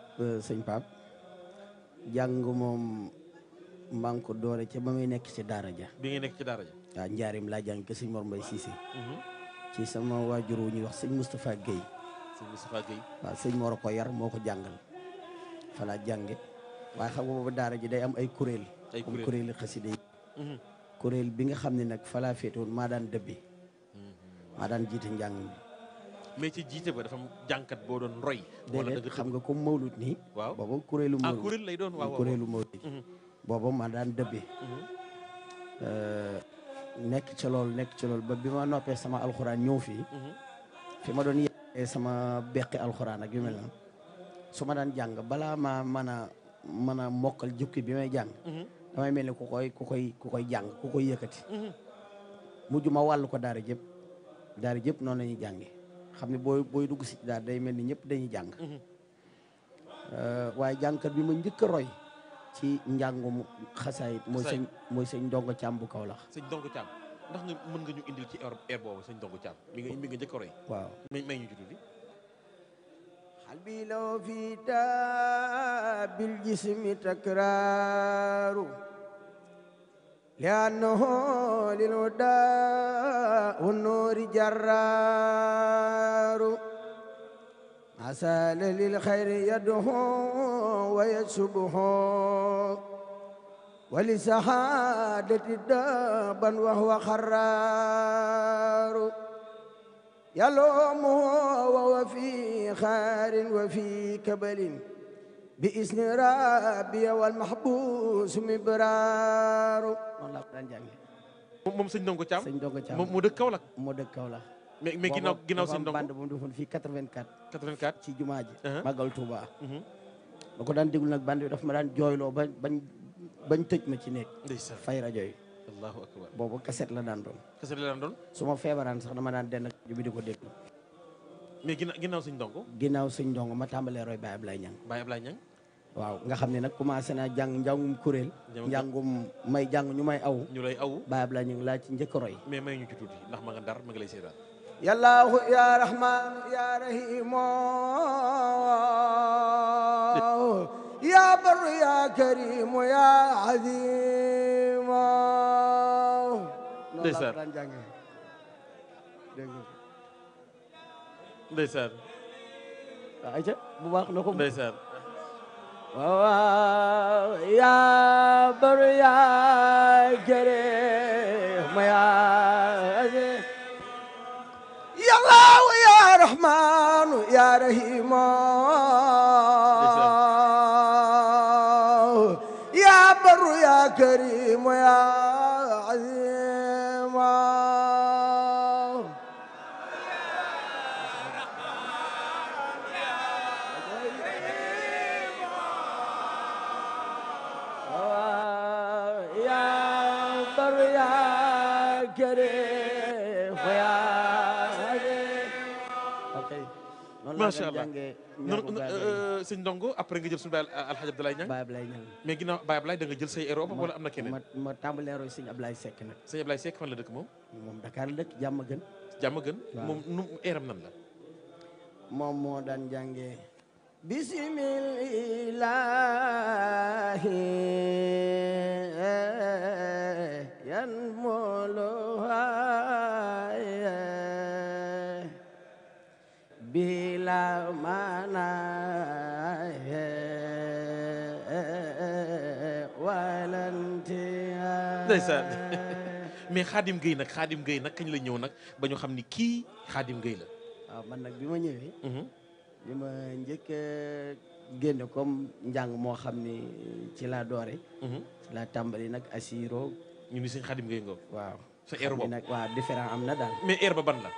sëñ Pape jàng moom maa ngi ko doore ca ba muy nekk ci daara ja bi ngay nekk ci daara ja waaw njaarim laa jàng ke sëñ Mor Mbaye Cissé ci sama waajur wu ñuy wax sëñ Moustapha Guèye waaw sëñ Mor a ko yar moo ko jàngal fa laa jànge waaye xam nga boobu daara ji day am ay kuréel kuréeli xasida yi kuréel bi nga xam ne nag fa laa féete woon maa daan dëbbi maa daan jiite njàng mi mais ci jiite ba dafa am jànkat boo doon roy. déedéet xam nga comme mawlut nii. waaw booba kuréelu mawlut kuréel lay doon waaw kuréelu mawlut booba ma daan dëbbee. nekk ci loolu ba bi ma noppee sama alxuraan ñëw fii. fi ma doon yee sama beqi alxuraan ak yu mel noonu su ma daan jàng balaa ma mën a mokkal jukki bi may jàng. damay mel ni ku koy jàng ku koy yëkkati. mujj ma wàllu ko daara jëpp noonu la ñuy jàngee. xam ne booy dugg si daal day mel ni ñëpp dañuy jàng waaye jàngkat bi ma njëkk a roy ci njàngum xasaayit mooy sëñ Ndongo Caam bu Kawlax sëñ Ndongo Caam ndax nga mën nga ñu indil ci air boobu sëñ Ndongo Caam mi nga njëkk a roy waaw may ñu ci tuuti xalbi law fi bil jismi takraaru لأنه للهدى والنور جرار عسى للخير يده ويسبه ولسعادة دابا وهو خرار يلومه وهو في خار وفي كبل بإذن ربي والمحبوس مبرار noonu laa ko daan jàngee. moom sëñ Ndongo Thiam sëñ Ndongo Thiam moo dëkk Kaolack. moo dëkk Kaolack. mais ginnaaw sëñ Ndongo bande bu mu defoon fii 84. 84 ci jumaa ji. Magal Touba. ba ko daan déglu nag band bi daf ma daan jooyloo bañ tëj ma ci nekk ndeysaan fay rajo yi allahu akbar boobu kaset la daan doon kese la daan doon su ma feebaraan sax dama daan den ak rajo bi di ko déglu mais ginnaaw suñ ndongo ginnaaw sëñ ndongo ma tàmbalee roy Baye Ablaye Niang Baye Ablaye Niang waaw nga xam ne nag commencé naa jàng njàngum kuréel njàngum may jàng ñu may aw ñu lay aw Baye Ablaye Niang laa ci njëkk a roy mais may ñu ci tuuti ndax ma nga Ndar ma nga lay seetaan yallaahu ya rahman ya rahimu ya barru ya karimu ya azimu ndeysaan daan jànge dégg nga ndeysaan waaw ayca bu baax na ko ndeysaan waaw ya barru ya karimu ya azimu yallaahu ya rahmanu ya rahimu ya barru ya karimu ya azimu ya barru ya karimu ya macha allah sëñ ndongo après nga jël suñu Baye Alhaji Abdoulaye Niang Baye Ablaye Niang mais ginnaaw Baye Ablaye da nga jël say Europe wala am na keneen ma tàmbalee roy sëñ Ablaye Seck nag sëñ Ablaye Seck fan la dëkk moom moom Dakar la dëkk jàmm gën jàmm gën moom nu eeram nan la moom moo daan jàngee bismillahi yan molohaye bila mana walantia ndeysaan mais Khadim Gueye nag kañ la ñëw nag ba ñu xam ni kii Khadim Gueye la waaw man nag bi ma ñëwee li ma njëkk génne comme njàng moo xam ni ci laa doore laa tàmbali nag asiro ñu ni sëñ Khadim Gueye nga waaw sa air boobu nag waaw différent am na daal mais air ba ban la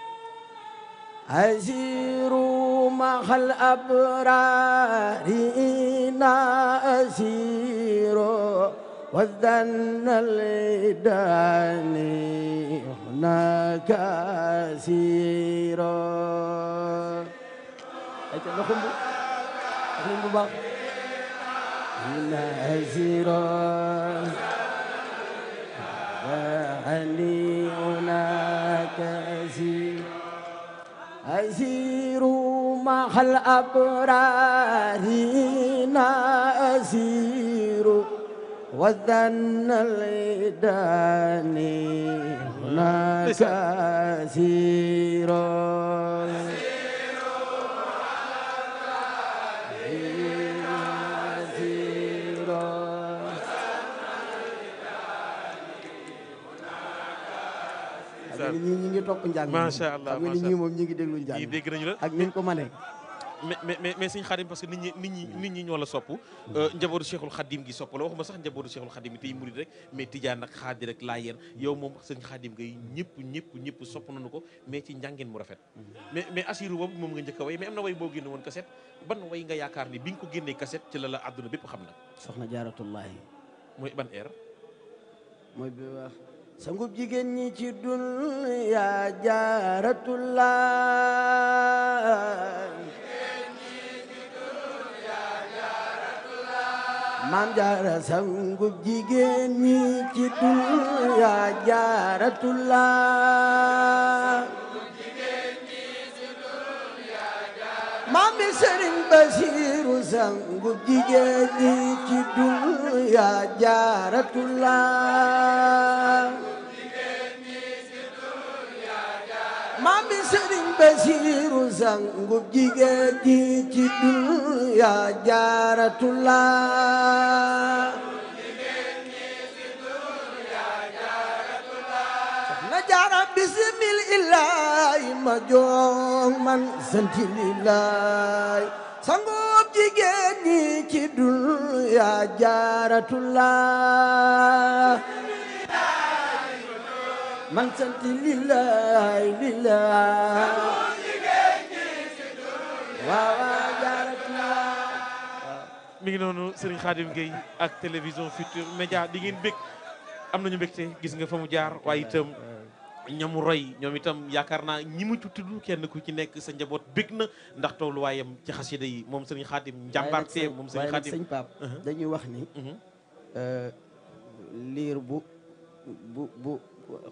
asiru mahal abrarina asiro wadanna lidani hunaka asiro ayca loxumbu loxumbu baax ina asiro wani hunaka asiro asiru mahal abrarina asiru wadanna lidani hunaka asiru ñi ngi topp njàng macha allah xam nga ni ñii moom ñi ngi déglu njàng ñii dégg nañu la ak niñ ko mënee mais sëñ Khadim parce que nit ñi ñoo la sopp njabootu Cheikhul Khadim gi sopp la waxuma sax njabootu Cheikhul Khadim gi tey murid rek mais Tijaan ak Xaadir rek Laayeen yow moom sëñ Khadim ngay ñëpp sopp nañu ko mais ci njàngeen mu rafet mais Assirou boobu moom nga njëkk a way mais am na way boo génne woon kaset ban way nga yaakaar ni bi nga ko génnee kaset ci la àdduna bépp xam na soxna Jaaratullaahi mooy ban air mooy bi wax sangub jigéen ñi ci dunya Jaaratullaahi maam jaara sangub jigéen ñi ci dunya Jaaratullaahi maam mi Sëriñ Basiiru sangub jigéen ñi ci dunya Jaaratullaahi maam mi Sëriñ Basiiru sangub jigéen ñi ci dunya Jaaratullaahi soxna Jaara bismil ilaahi ma jox man santi lillaahi sangub jigéen ñi ci dunya Jaaratullaahi man santi lillaahi waaw Jaaratullaahi mi ngi noonu Serigne Khadim Gueye ak télévision Futurs Médias di ngeen bég am nañu mbégte gis nga fa mu jaar waaye itam ñamu roy ñoom itam yaakaar naa ñi mu tudd kenn ku ci nekk sa njaboot bég na ndax tolluwaayam ci xasida yi moom Serigne Khadim njàmbaarte moom Serigne Khadim sëñ Pape dañuy wax ni liir bu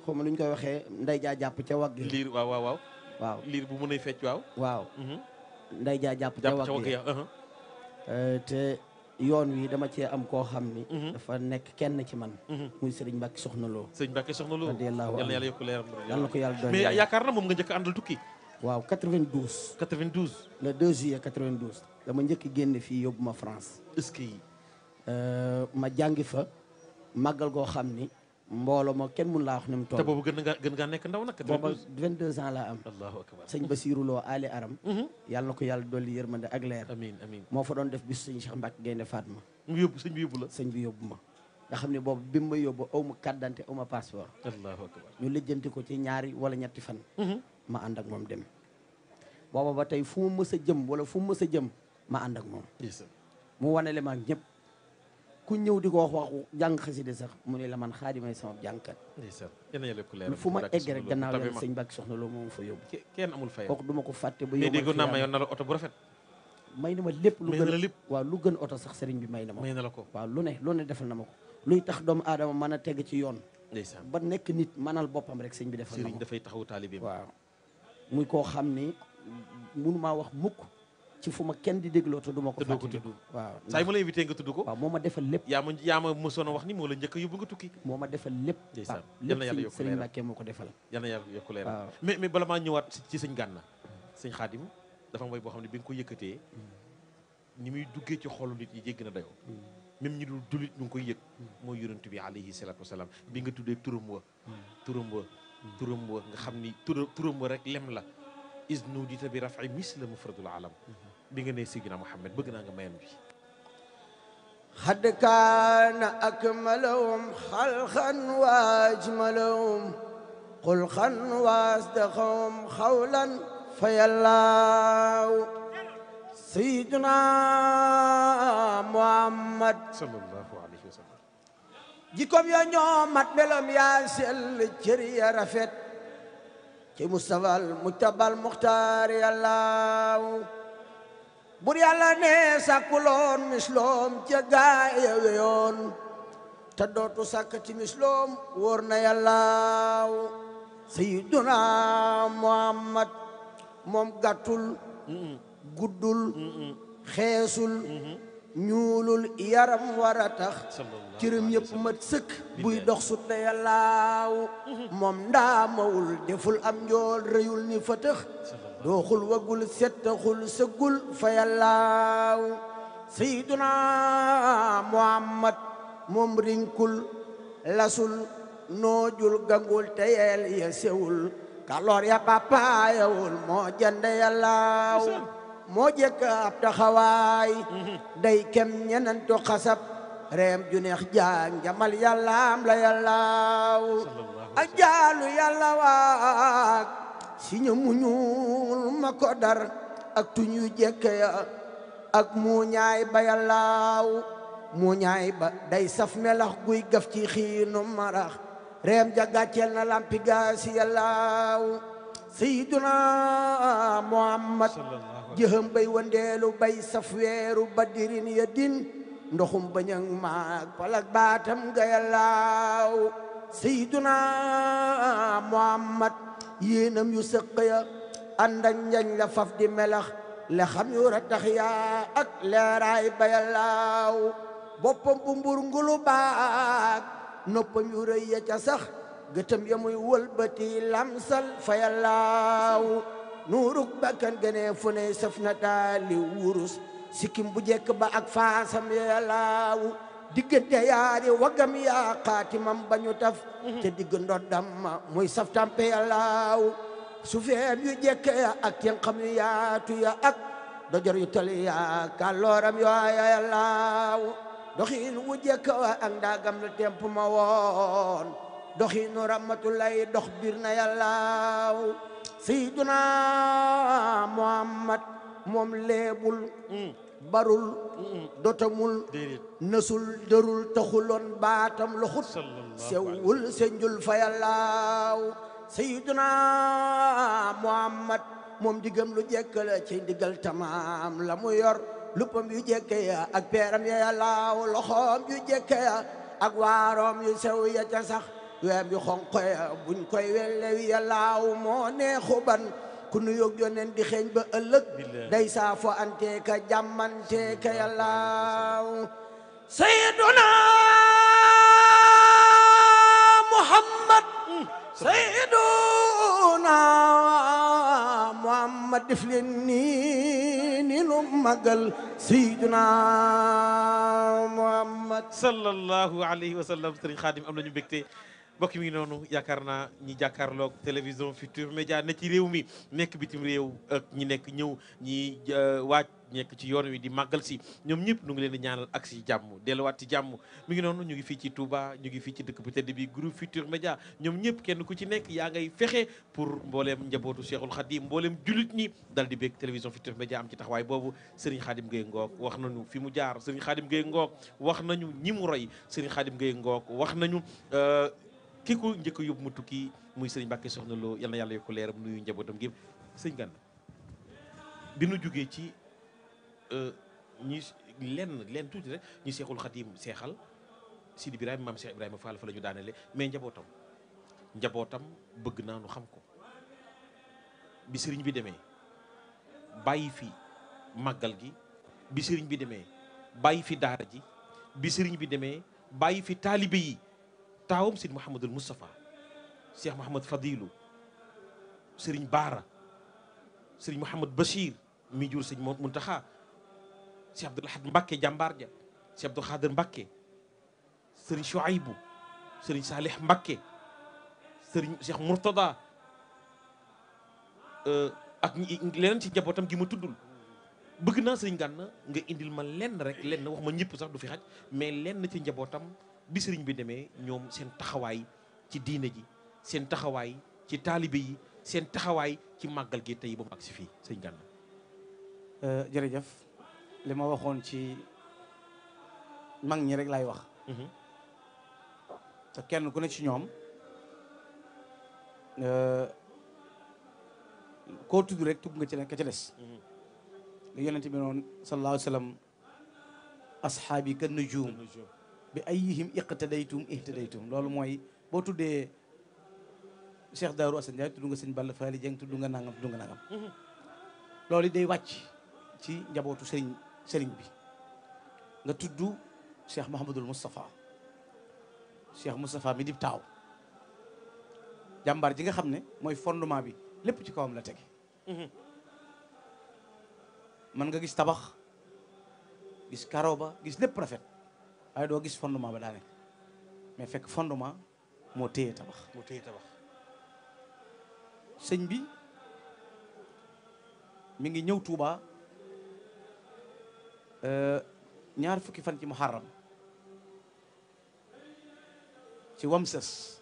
xaw ma lu ñu koy waxee nday jaa jàpp ca wagg liir waaw waaw liir bu mën a fecc waaw nday jaa jàpp ca wagg ya te yoon wi dama cee am koo xam ni dafa nekk kenn ci man muy Serigne Mbacke Soxna Lo Serigne Mbacke Soxna Lo radiyallahu yal na yàlla yokk leeram yal na ko yàlla doon mais yaakaar na moom nga njëkk a àndal tukki waaw 92 le 2 juillet 92 dama njëkk génne fii yóbbu ma France est-ce que ma jàngi fa màggal goo xam ni mbooloo ma kenn mun laa wax ni mu toll te boobu gën ngaa nekk ndaw nag booba 22 ans laa am allahu akbar sëñ Basirou Lo Ali Aram yàlla na ko yàlla dolli yërmande ak leer amiin amiin moo fa doon def bis sëñ Cheikh Mbacke Gaynde Fatma mu yóbbu sëñ bi yóbbu la sëñ bi yóbbu ma nga xam ne boobu bi mu ma yóbbu aw ma carte d'identité aw ma passeport allahu akbar ñu lijjanti ko ci ñaari wala ñetti fan ma ànd ak moom dem booba ba tey fu mu mës a jëm wala fu mu mës a jëm ma ànd ak moom mu wanele ma ak ñëpp ku ñëw di ko waxu jàng xasida sax mu ne la man xaadimay sama jàngkat fu ma egg rek gannaaw yàlla sëñ Mbacke Soxna Lo moom fa yóbbu kenn amul fay kooku du ma ko fàtte ba mais déggoon naa mayoon na la oto bu rafet may na ma lépp lu gën lépp waaw lu gën oto sax sëriñ bi may na ma may na la ko waaw lu ne defal na ma ko luy tax doomu aadama mën a teg ci yoon ndeysaan ba nekk nit mënal boppam rek sëñ bi defal na ma sëriñ dafay taxawu taalibeem waaw muy koo xam ni mënu maa wax mukk ci fu ma kenn di dégloo te du ma ko fàttali waaw saa yi ma la invité nga tudd ko waaw moo ma defal lépp yaa ma mësoon a wax ni moo la njëkk a yóbbu nga tukki moo ma defal lépp ndeysaan yal na yàlla yokk Sëriñ Mbàkke moo ko defal yal na yàlla yokk leer waaw mais bala maa ñëwaat ci sëñ Gana sëñ Xaadim dafa mooy boo xam ne bi nga ko yëkkatee ni muy duggee ci xolu nit yi jégg na dayoo même ñi dul jullit ñu ngi koy yëg mooy yonent bi alayhi salaatu wasalaam bi nga tuddee turam wa nga xam ni turam wa rek lem la is nuudita bi rafi misla mufradul alam bi nga nee Seydina Muhammad bëgg naa nga mayam bi xad kaana akmalahum xalqan wa ajmalahum xulqan wa asdaqahum xawlan fa yallaaw Seydina Muhammad sallallahu alayhi wa sallam jikkoom ya ñoo mat meloom yaa sell cër ya rafet ci Mustafal Mujtabal Muxtaar yallaaw bur yàlla ne sàkkuloon misloom ca gaaya weyoon te dootu sàkk ci misloom wóor na yàllaaw Sayyiduna Muhammad moom gàttul guddul xeesul ñuulul yaram war a tax cërëm yëpp mat sëkk buy dox sut na yàllaaw moom ndaamawul deful am njool rëyul ni fa tëx dooxul wagul settaxul sëggul fa yàllaaw Sayyiduna Muhammad moom rinkul lasul noojul gangul teyel ya sewul kaloor ya papaayawul moo jande yàllaaw moo jekk ab taxawaay day kem ñenantu xasab reem ju neex jaan jamal yàllaam la yàllaaw ak jaalu yàlla waak si ñu muñul ma ko dar ak tuñu jekke ya ak muuñaay ba yàllaaw muuñaay ba day saf melax guy gaf ci xiinu marax reem ja gàcceel na lampi gaasi yàllaaw Sayyiduna Muhammad jëhëm bay wandeelu bay saf weeru badirin ya din ndoxum bañang maag palak baatam ga yàllaaw Sayyiduna Muhammad yéenam yu sëq ya ànd ak njañ la faf di melax le xam yu ratax yaa ak leeraay ba yàllaaw boppam bu mbur ngulu baag noppam yu rëy ya ca sax gëtëm ya muy wëlbati lamsal fa yàllaaw nuuruk bakkan gënee fu ne saf na taali wurus sikkim bu jekk ba ak faasam ya yàllaaw diggante yaari wagam yaa xaatimam ba ñu taf te digg ndoddam ma muy saf tampe yàllaaw su feem yu jekk ya ak ten xam yu yaatu ya ak dojor yu tali ya kàllooram yooya yàllaaw doxiin wu jekk wa ak ndaagam la temp ma woon doxiinu rahmatulahi dox bir na yàllaaw Sayyiduna Muhammad moom leebul barul dotamul déedéet nësul dërul taxuloon baatam loxut sewul senjul fa yàllaaw sayyiduna Muhammad moom digam lu jekk la ci digal tamaam la mu yor luppam yu jekke ya ak peeram ya yàllaaw loxoom yu jekke ya ak waaroom yu sew ya ca sax weem yu xonq ya buñ koy wellewi yàllaaw moo neexu ban ku nu yóg yoneen di xeeñ ba ëllëg day saafo anteeka jàmmanteeka yàllaaw sayyiduna Muhammad sayyiduna Muhammad def leen ni nu magal sayyiduna Muhammad sallallahu alayhi wa sallam. Sëriñ Xaadim am nañu mbégte mbokk mi ngi noonu yaakaar naa ñi jàkkaarloog télévision Futurs Médias ne ci réew mi nekk bitim réew ak ñi nekk ñëw ñi waaj nekk ci yoon wi di màggal si ñoom ñëpp nu ngi leen di ñaanal ak si jàmm delluwaat ci jàmm mi ngi noonu ñu ngi fii ci Touba ñu ngi fii ci dëkk bu tedd bi groupe Futurs Médias ñoom ñëpp kenn ku ci nekk yaa ngay fexe pour mbooleem njabootu Cheikhul Khadim mbooleem julit ñi dal di bég télévision Futurs Médias am ci taxawaay boobu Serigne Khadim Gueye Ngoog wax nañu fi mu jaar Serigne Khadim Gueye Ngoog wax nañu ñi mu roy Serigne Khadim Gueye Ngoog wax nañu ki ko njëkk a yóbbu mu tukki muy sëriñ Mbàkke Soxna Lo yal na yàlla yokk leeram nuyu njabootam gi sëñ Gana bi nu jógee ci ñi lenn tuuti rek ñi Seexul Xadim seexal Sidi Ibrahima maam Cheikh Ibrahima Fall fa la ñu daanele mais njabootam bëgg naa nu xam ko bi sëriñ bi demee bàyyi fi màggal gi bi sëriñ bi demee bàyyi fi daara ji bi sëriñ bi demee bàyyi fi taalibe yi taawam Sidi Mouhamadul Moustapha Cheikh Mouhamad Fadilu Serigne Baara Serigne Mouhamad Bachir mi jur sëñ Muntaxa Cheikh Abdoul Ahad Mbacké jàmbaar ja Cheikh Abdou Khader Mbacké Serigne Chouaïbou Serigne Salih Mbacké Serigne Cheikh Mourtada ak leneen ci njabootam gi ma tuddul bëgg naa Serigne Gana nga indil ma lenn rek lenn wax ma ñëpp sax du fi xaj mais lenn ci njabootam bi sëriñ bi demee ñoom seen taxawaay ci diine ji seen taxawaay ci taalibe yi seen taxawaay ci màggal gi tey ba mu agsi fii sëñ Gana. jërëjëf li ma waxoon ci mag ñi rek laay wax. te kenn ku ne ci ñoom koo tudd rek tudd nga ci ka ca des. li yonent bi noonu sallallahu alayhi wa sallam ashaabi kan nujum bi ayyihim iqtadaytum ihtadaytum loolu mooy boo tuddee Cheikh Darou Assane Ndiaye tudd nga sëñ Balla Fally Dieng tudd nga nangam loolu day wàcc ci njabootu sëriñ bi nga tudd Cheikh Mouhamadul Moustapha mi dib taaw jàmbaar ji nga xam ne mooy fondement bi lépp ci kawam la tege man nga gis tabax gis karo ba gis lépp rafet waaye doo gis fondement ba daane mais fekk fondement moo téye tabax sëñ bi mi ngi ñëw Touba ñaar fukki fan ci muharram ci Wamsës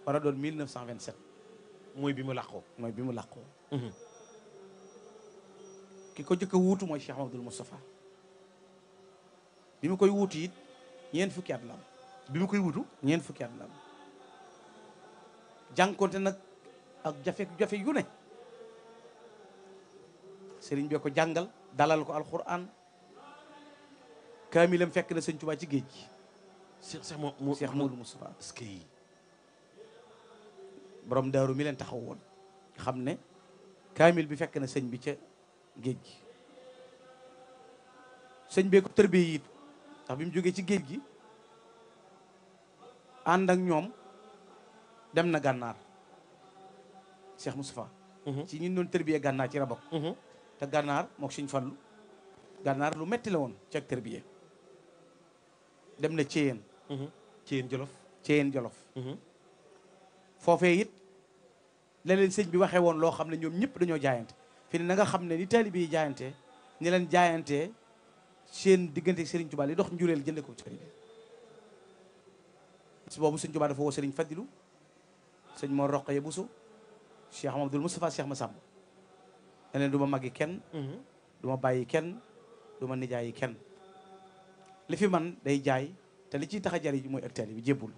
war a doon 1927 mooy bi mu làqoo ki ko jëkk a wuutu mooy Cheikh Abdoul Moustapha bi mu koy wuutu it ñeent fukki at la am jànkonte nag ak jafe yu ne sëriñ bi ko jàngal dalal ko alquran kaamilam fekk na sëñ Tuubaa ci géej gi Cheikh Modou Moustapha borom daaru mi leen taxaw woon xam ne kaamil bi fekk na sëñ bi ca géej gi sëñ bee ko tërbiyee it ndax bi mu jógee ci géej gi ànd ak ñoom dem na gànnaar Cheikh Moustapha ci ñun doon tërbiyee gànnaar ci la bokk te gànnaar mook Sëñ Fallu gànnaar lu metti la woon ci ak tërbiyee dem na Ceyeen Jolof foofee it la leen sëñ bi waxee woon loo xam ne ñoom ñëpp dañoo jaayante fi ne na nga xam ne ni taalibe yi jaayante ni leen jaayante seen diggante Serigne Touba li dox njureel jënde ko sëriñ bi si boobu Sëñ Touba dafa woo Serigne Fadilou sëñ Mor Roqaya Bousso Cheikh Mamadou Moustapha Cheikh Massamba ne leen du ma màggi kenn du ma bàyyi kenn du ma nijaay yi kenn li fi man day jaay te li ciy tax a jar yi mooy ak taalibe bi jébbulu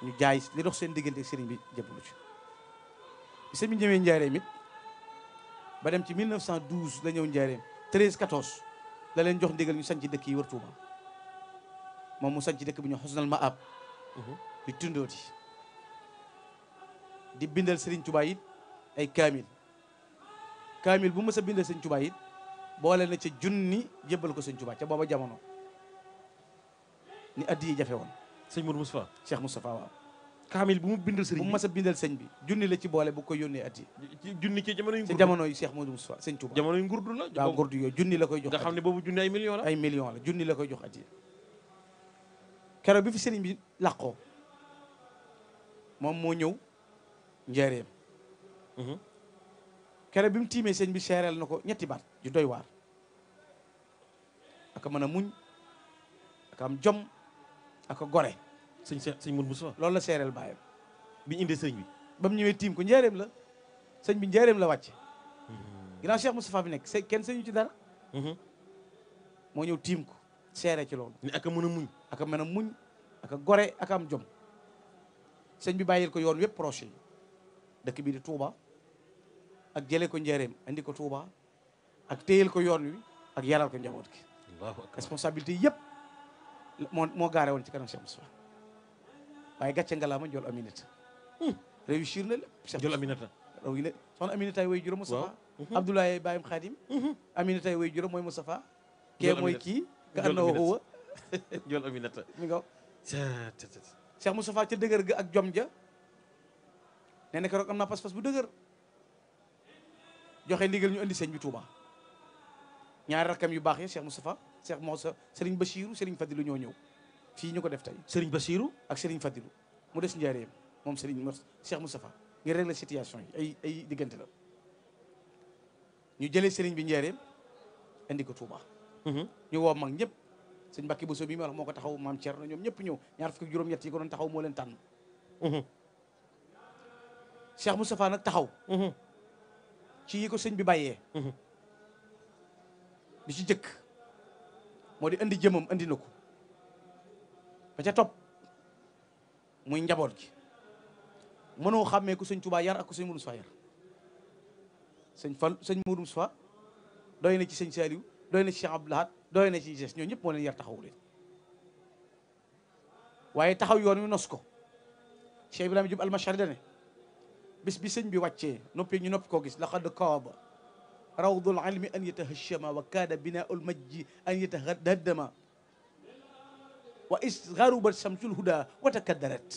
ñu jaay li dox seen diggante ak sëriñ bi jébbulu ci bi sëriñ bi ñëwee njaareem it ba dem ci 1912 la ñëw njaareem 13 14 la leen jox ndigal ñu sanc dëkk yi wër Touba moom mu sanc dëkk bi ñu Xusnal Maab di tundooti di bindal sëriñ Touba it ay kaamil bu mës a bindal sëriñ Touba it boole na ca junni jébbal ko sëriñ Touba ca booba jamono ni addi yi jafe woon sëñ Mourou Moustapha Cheikh Moustapha waaw kaamil bu mu bindal sëriñ bu mu mës a bindal sëñ bi junni la ci boole bu ko yónnee addi junni ci jamono yu ci jamono yi Cheikh Modou Moustapha sëñ Touba jamono yu ngurdu la waaw ngurdu yooyu junni la koy jox nga xam ne boobu junni ay millions la ay millions la junni la koy jox addi keroog bi fi sëriñ bi làqoo moom moo ñëw njaareem keroog bi mu tiimee sëñ bi seereel na ko ñetti baat yu doy waar aka mën a muñ aka am jom aka gore sëñ Mourou Moustapha loolu la seereel baayam bi ñu indee sëriñ bi ba mu ñëwee tiim ko njaareem la sëñ bi njaareem la wàcce ginnaaw Cheikh Moustapha bi nekk kenn sëñu ci dara moo ñëw tiim ko seere ci loolu ni aka mën a muñ aka mën a muñ aka gore aka am jom sëñ bi bàyyil ko yoon wépp projet yi dëkk bi di Touba ak jëlee ko njaareem andi ko Touba ak téyel ko yoon wi ak yaral ko njaboot gi Allahu akbar responsabilité yëpp moo gaare woon ci kanam Cheikh Moustapha waaye gàcce ngalaama Ndiol Aminata réussir na lépp Ndiol Aminata raw yi la soxna Aminata ay way juróom Moustapha Abdoulaye Bayam Khadim Aminata ay way juróom mooy Moustapha kee mooy kii ka anna huwa Ndiol Aminata mi nga Cheikh Moustapha ca dëgër ga ak jom ja nee na keroog am naa pas-pas bu dëgër joxe ndigal ñu andi sëñ bi Touba ñaari rakkam yu baax yi Cheikh Moustapha Cheikh Moussa Serigne Bachirou Serigne Fadilou ñoo ñëw fii ñu ko def tey Serigne Bachirou ak Serigne Fadilou mu des njaareem moom Serigne Cheikh Moustapha ngir régler situation yi ay diggante la ñu jëlee Serigne bi njaareem indi ko Touba ñu woo mag ñëpp sëñ Mbacke Bousso bi ma wax moo ko taxaw maam Thierno ñoom ñëpp ñëw ñaar fukki juróom-ñett yi ko doon taxaw moo leen tànn Cheikh Moustapha nag taxaw ci yi ko sëñ bi bàyyee bi ci jëkk moo di indi jëmam indi na ko ba ca topp muy njaboot gi mënoo xàmmee ku sëñ Touba yar ak ku sëñ Mourou Moustapha yar sëñ Mourou Moustapha doy na ci sëñ Saliou doy na ci Cheikh Abdou Lahad doy na ci ñoo ñëpp moo leen yar taxawu leen waaye taxaw yoon wi nos ko Cheikh Ibrahima Diop almashari dane bis bi sëñ bi wàccee noppi ñu noppi koo gis laqad kaaba rawdul ilmi an yatahashama wa kaada binaul majji an yatahaddama wa is garubat samsul huda wa takaddarat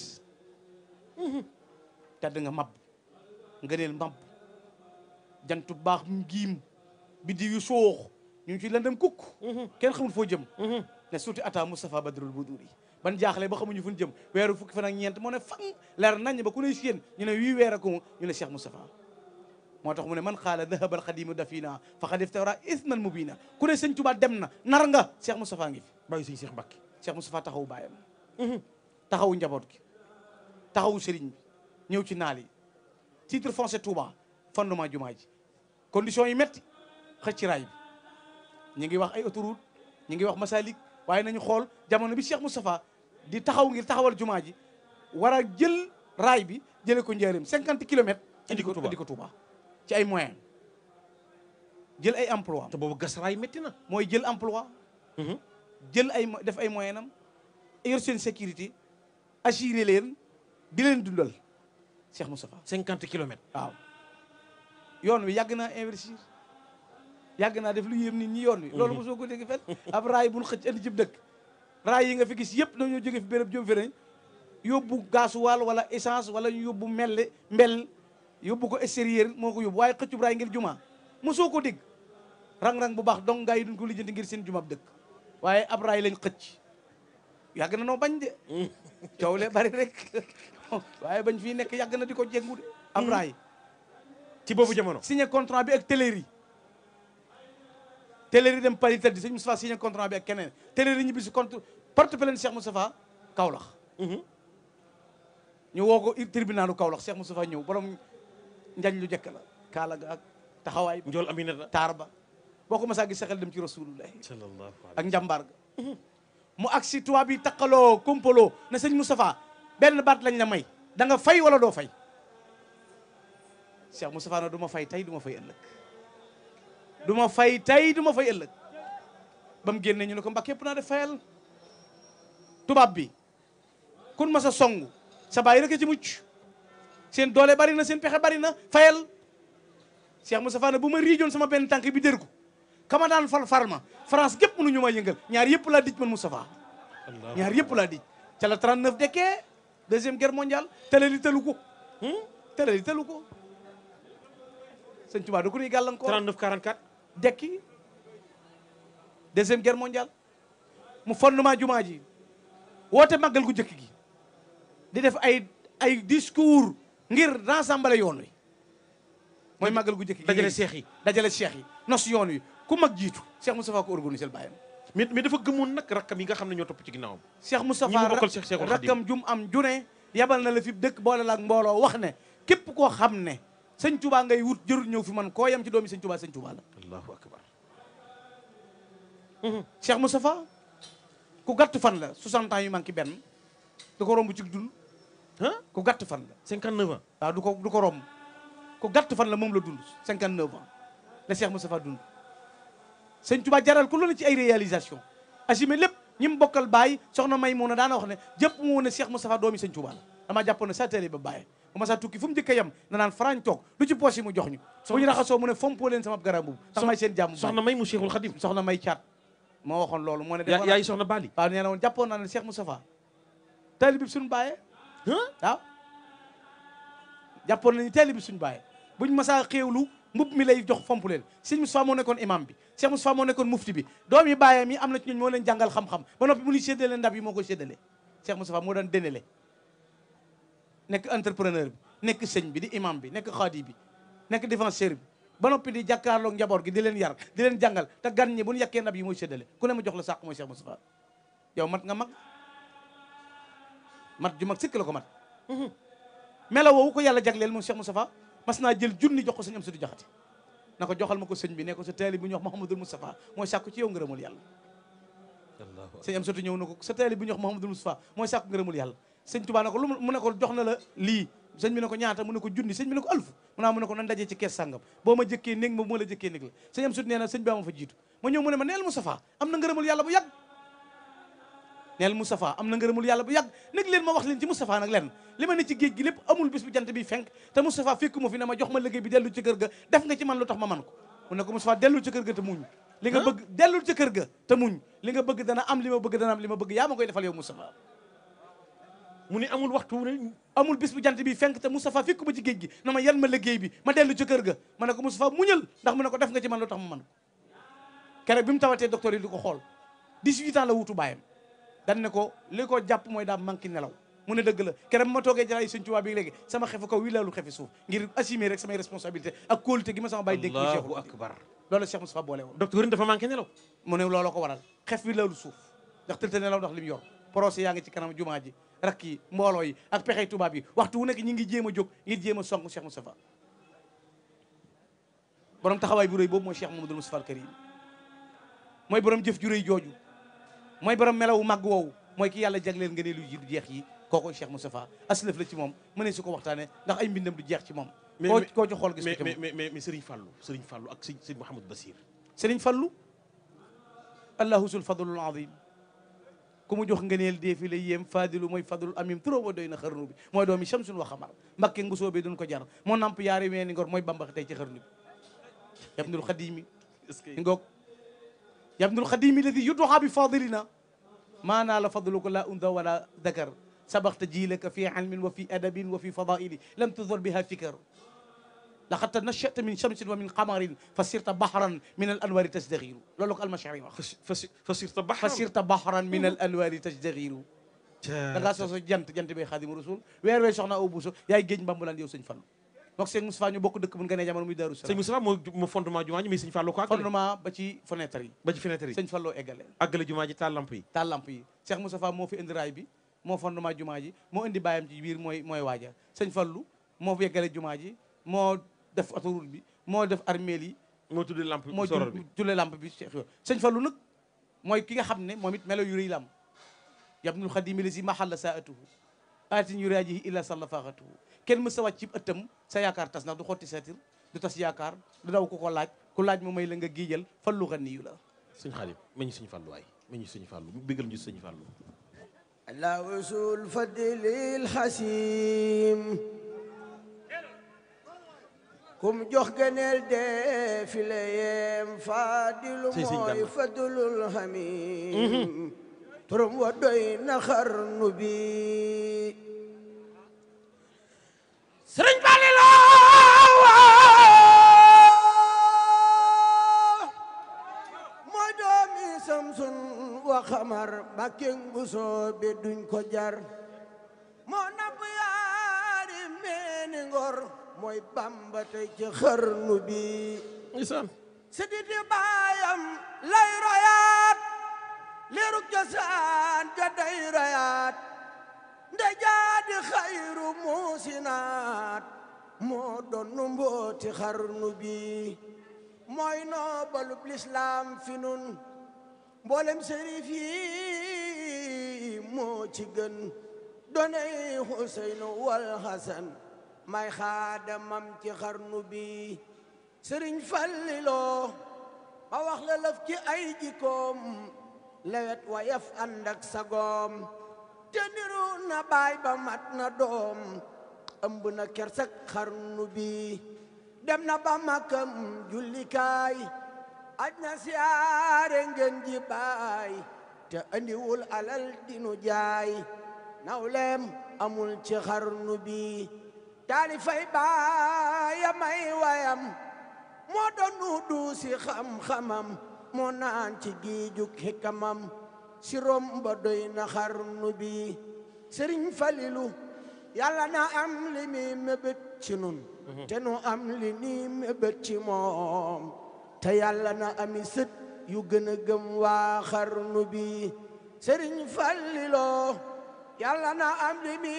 tedd nga mab ngëneel mab jantu baax ngiim biddi yu soox ñu ngi ci lëndëm kukk kenn xamul foo jëm ne suuti ata Moustapha Badrul Buduri ban jaaxle ba xamuñu fu ñu jëm weeru fukki fan ak ñeent moo ne fan leer nañ ba ku ne seen ñu ne wii weer ko ñu ne Cheikh Moustapha moo tax mu ne man xaala dahabal xadimu dafina faqad iftara isman mubina ku ne sëñ Tuubaa dem na nar nga Cheikh Moustapha ngi fi bàyyi sëñ Cheikh Mbacke Cheikh Moustapha taxawu baayam taxawu njaboot gi taxawu sëriñ bi ñëw ci naal yi titre foncier Touba fondement jumaa ji conditions yi métti xëcc raay bi ñu ngi wax ay autoroute ñu ngi wax Masalik waaye nañu xool jamono bi Cheikh Moustapha di taxaw ngir taxawal jumaa ji war a jël raay bi jëlee ko njaareem 50 kilomètres indi ko Touba ci ay moyens jël ay emploi te boobu gas raay métti na mooy jël emploi jël ay def ay moyens am yor seen sécurité assuré leen di leen dundal Cheikh Moustapha 50 kilomètres waaw yoon wi yàgg naa investir yàgg naa def lu yéem nit ñi yoon wi loolu mosoo ko dégg fen ab raay bu ñu xëcc andi ci dëkk raay yi nga fi gis yëpp dañoo jóge fi béréb jóg fi nañ yóbbu gasoil wala essence wala ñu yóbbu mbel yóbbu ko extérieur moo ko yóbbu waaye xëccub raay ngir juma mosoo ko dégg rang-rang bu baax dong gaa yi duñ ko lijjanti ngir seen juma dëkk waaye ab raay lañ xëcc yàgg na noo bañ de coow le bari rek waaye bañ fii nekk yàgg na di ko jéngu de ab raay ci boobu jamono signé contrat bi ak Teleri dem Paris tëddi sëñ Moustapha signé contrat bi ak keneen Teleri ñibbi si compte porte plainte Cheikh Moustapha Kaolack ñu woo ko tribunalu Kaolack Cheikh Moustapha ñëw borom njañ lu jëkk la kaala ga ak taxawaay Ndiol Aminata taar ba boo ko masaa gis sa xel dem ci rasulullah sallallahu alayhi ak njàmbaar ga mu agsi tubaab yi taqaloo kompaloo na sëñ Moustapha benn baat lañ la may da nga fay wala doo fay Cheikh Moustapha na du ma fay tey du ma fay ëllëg du ma fay tey du ma fay ëllëg ba mu génne ñu ne ko mbak yëpp naa def fayal tubaab bi kun ma sa song sa bàyyi rek ci mucc seen doole bari na seen pexe bari na fayal Cheikh Moustapha ne bu ma riijoon sama benn tànk bi dër ko kama daan far ma France gépp mënuñu ma yëngal ñaar yëpp laa dij man Moustapha ñaar yëpp laa dij ca la 39 dekkee deuxième guerre mondiale tele li tëlu ko tele li tëlu ko sëñ Tuubaa da ko nuy gàllankoor 39 44 dekki deuxième guerre mondiale mu fondement jumaa ji woote màggal gu jëkk gi di def ay discours ngir rassembler yoon wi mooy màggal gu jëkk gi dajale seex yi dajale seex yi nos yoon wi ku mag jiitu Cheikh Moustapha ko organisé bàyyam mais dafa gëmoon nag rakkam yi nga xam ne ñoo topp ci ginnaawam Cheikh ñi Moustapha mu bokkal Cheikhul Khadim rakkam jum am june yabal na la fi dëkk boole la ak mbooloo wax ne képp koo xam ne sëñ Touba ngay wut jërul ñëw fi man koo yem ci doomi sëñ Touba la allahu akbar Cheikh Moustapha ku gàtt fan la 60 ans yu manqué benn du ko romb ci dund ku gàtt fan la 59 ans waaw du ko romb ku gàtt fan la moom la dund 59 ans la Cheikh Moustapha dund sëñ Touba jaral ko lu ne ci ay réalisation assumé lépp ñi mu bokkal baay soxna may mun a daana wax ne jëpp mu woon ne Cheikh Moustapha doomi sëñ Touba la damaa jàppoon ne sa télé ba bàyyi bu ma saa tukki fu mu njëkk a yem na naan farañ toog lu ci poche yi mu jox ñu bu ñu raxasoo mu ne fompoo leen sama garam boobu tax may seen jàmm soxna may mu Cheikhul Khadim soxna may caat moo waxoon loolu moo ne yaay soxna Bali waaw nee na woon jàppoon naa ne Cheikh Moustapha taalib bi suñu bàyyee waaw jàppoon nañu taalib bi suñu bàyyee buñ masaa xéewlu mbub mi lay jox fomp leen sëñ Moustapha moo nekkoon imam bi Cheikh Moustapha moo nekkoon mufti bi doom yi bàyyam yi am na ci ñooñ moo leen jàngal xam-xam ba noppi mu ni séddale ndab yi moo koy séddale Cheikh Moustapha moo daan dénele nekk entrepreneur bi nekk sëñ bi di imam bi nekk xaadi bi nekk défenseur bi ba noppi di jàkkaarloog njaboot gi di leen yar di leen jàngal te gan ñi bu ñu yàkkee ndab yi mooy séddale ku ne mu jox la sàq mooy Cheikh Moustapha yow mat nga mag mat ju mag sikk la ko mat mela woowu ko yàlla jagleel moom Cheikh Moustapha mas naa jël junni jox ko sëñ Amsatu Jaxate na ko joxal ma ko sëñ bi ne ko sa taali bu ñu wax Mouhamadul Moustapha mooy sàkku ci yow ngërëmul yàlla sëñ Amsatu ñëw na ko sa taali bu ñu wax Mouhamadul Moustapha mooy sàkku ngërëmul yàlla sëñ Tuubaa na ko lu mu ne ko jox na la lii sëñ bi ne ko ñaata mu ne ko junni sëñ bi ne ko alfu mu ne ko nan dajee ci kees sàngam boo ma jëkkee néeg ma moo la jëkkee néeg la sëñ Amsatu nee na sëñ bi ma fa jiitu ma ñëw mu ne ma neel Moustapha am na ngërëmul yàlla bu yàgg neel Moustapha am na ngërëmul yàlla bu yàgg nag leen ma wax leen ci Moustapha nag lenn li ma ne ci géej gi lépp amul bis bu jant bi fenk te Moustapha fekku ma fi ne ma jox ma liggéey bi dellu ci kër ga def nga ci man lu tax ma man ko mu ne ko Moustapha dellul ci kër ga te muñ li nga bëgg dellul ci kër ga te muñ li nga bëgg dana am li ma bëgg dana am li ma bëgg yaa ma koy defal yow Moustapha mu ne amul waxtu ne amul bis bu jant bi fenk te Moustapha fekku ma ci géej gi na ma yan ma liggéey bi ma dellu ci kër ga ma ne ko Moustapha muñal ndax mu ne ko def nga ci man lu tax ma man ko keroog bi mu tawatee docteur yi di ko xool 18 ans la wutu baayam dan ne ko li ko jàpp mooy daa manqué nelaw mu ne dëgg la keroog bi ma toogee jaraay Sëñ Tuubaa bi léegi sama xefu kaw wi laalu xefi suuf ngir assumer rek samay responsabilité ak kóolute gi ma sama bàyyi dégg allahu akbar loolu Cheikh Moustapha boole woon docteur yi dafa manqué nelaw mu ne looloo ko waral xef wi laalu suuf ndax tëlte nelaw ndax li mu yor procès yaa ngi ci kanam jumaa ji rakk yi mbooloo yi ak pexey tubaab yi waxtu wu nekk ñi ngi jéem a jóg ngir jéem a song Cheikh Moustapha borom taxawaay bu rëy boobu mooy Cheikh Mamadou Moustapha al Karim mooy borom jëf ju rëy jooju mooy borom melawu màgg woowu mooy ki yàlla jagleel nga ne lu ji du jeex yi kookoy Cheikh Moustapha aslëf la ci moom mënee su ko waxtaane ndax ay mbindam du jeex ci moom koo ci xool gis ko ci moom mais Serigne Fallou ak sëñ Mouhamadou Bassir Serigne Fallou allahu sul fadlul azim ku mu jox ngëneel dee fi la yéem fadilu mooy fadlul amim turó ba doy na xarnu bi mooy doomi Shamsun wa xamar mbakke ngu soobee duñ ko jar moo namp yaari weeni ngor mooy bambax tey ci xarnu bi yabnul xadimi ngoog yabnul xadimi ladi yuduha bi fadilina maanaa la fadluka la unda wala dakar sabaxta jiilaka fi ilmin wa fi adabin wa fi fadaili lam tudor biha fikar laqad tanashata min shamsin wa min qamarin fa sirta bahran min al anwari tasdaxiru loolu ko almashari wax fa sirta bahran min al anwari tasdaxiru da ngaa sooso jant bay xaadimu rasul weer wee soxna aw buuso yaay géej mbambulaan yow sëñ Fallu mook sëñ Moustapha ñu bokk dëkk mun nga ne jamono muy Daaru Salaam sëñ Moustapha moo fondement jumaa ji mais sëñ Fallou ko àggale fondement ba ci fenêtre yi sëñ Fallou eggale àggale jumaa ji taal lamp yi Cheikh Moustapha moo fi indi raay bi moo fondement jumaa ji moo indi bàyyam ci biir mooy waaja sëñ Fallou moo fi eggale jumaa ji moo def autoroute bi moo def armeel yi moo tuddee lampe moo soror bi julle lampe bi Cheikh sëñ Fallu nag mooy ki nga xam ne moom it melo yu rëy lam yabnul xadimi li si mahalla saatuhu aatin yu raajihi illa salla faaxatuhu kenn mës sa wàcc ci ëttam sa yaakaar tas ndax du xotti satir du tas yaakaar du daw ku ko laaj ku laaj mu may la nga giijal fallu xani yu la sëñ Xaadim ma ñu sëñ Fallu waay ma ñu sëñ Fallu bégal ñu sëñ Fallu ala usul fadlil xasim kum jox gëneel de fi la yem fadilu mooy fadlul xamim turum wa doy na xarnu bi sëriñ Fallilu mooy doomi samsun wa xamar bakkeng bu soobe duñ ko jar moo napp yaari meeni ngor mooy Bamba tey ci xarnu bi isaan siditi baayam lay royaat leeruk cosaan ga day royaat nde jaadi xayru muusinaat moo doon nu mbooti xarnu bi mooy noobalub lislaam fi nun mboolem sërif yi moo ci gën donay Xuseynu wal Xasan may xaadamam ci xarnu bi sëriñ Falliloo ma wax la lëf ci ay jikkoom lewet wayaf ànd ak sagoom te niru na baay ba mat na doom ëmb na kersak xarnu bi dem na ba makkam jullikaay aj na siyaare ngeen ji baay te andiwul alal dinu jaay nawleem amul ci xarnu bi taali fay baaya may wayam moo doon nu duusi xam-xamam moo naan ci giijuk xikkamam si romba doy na xarnu bi sëriñ Falilu yàlla na am li mi mébét ci nun te nu am li ni mébét ci moom te yàlla na ami sët yu gën a gëm waa xarnu bi sëriñ Falliloo yàlla na am li mi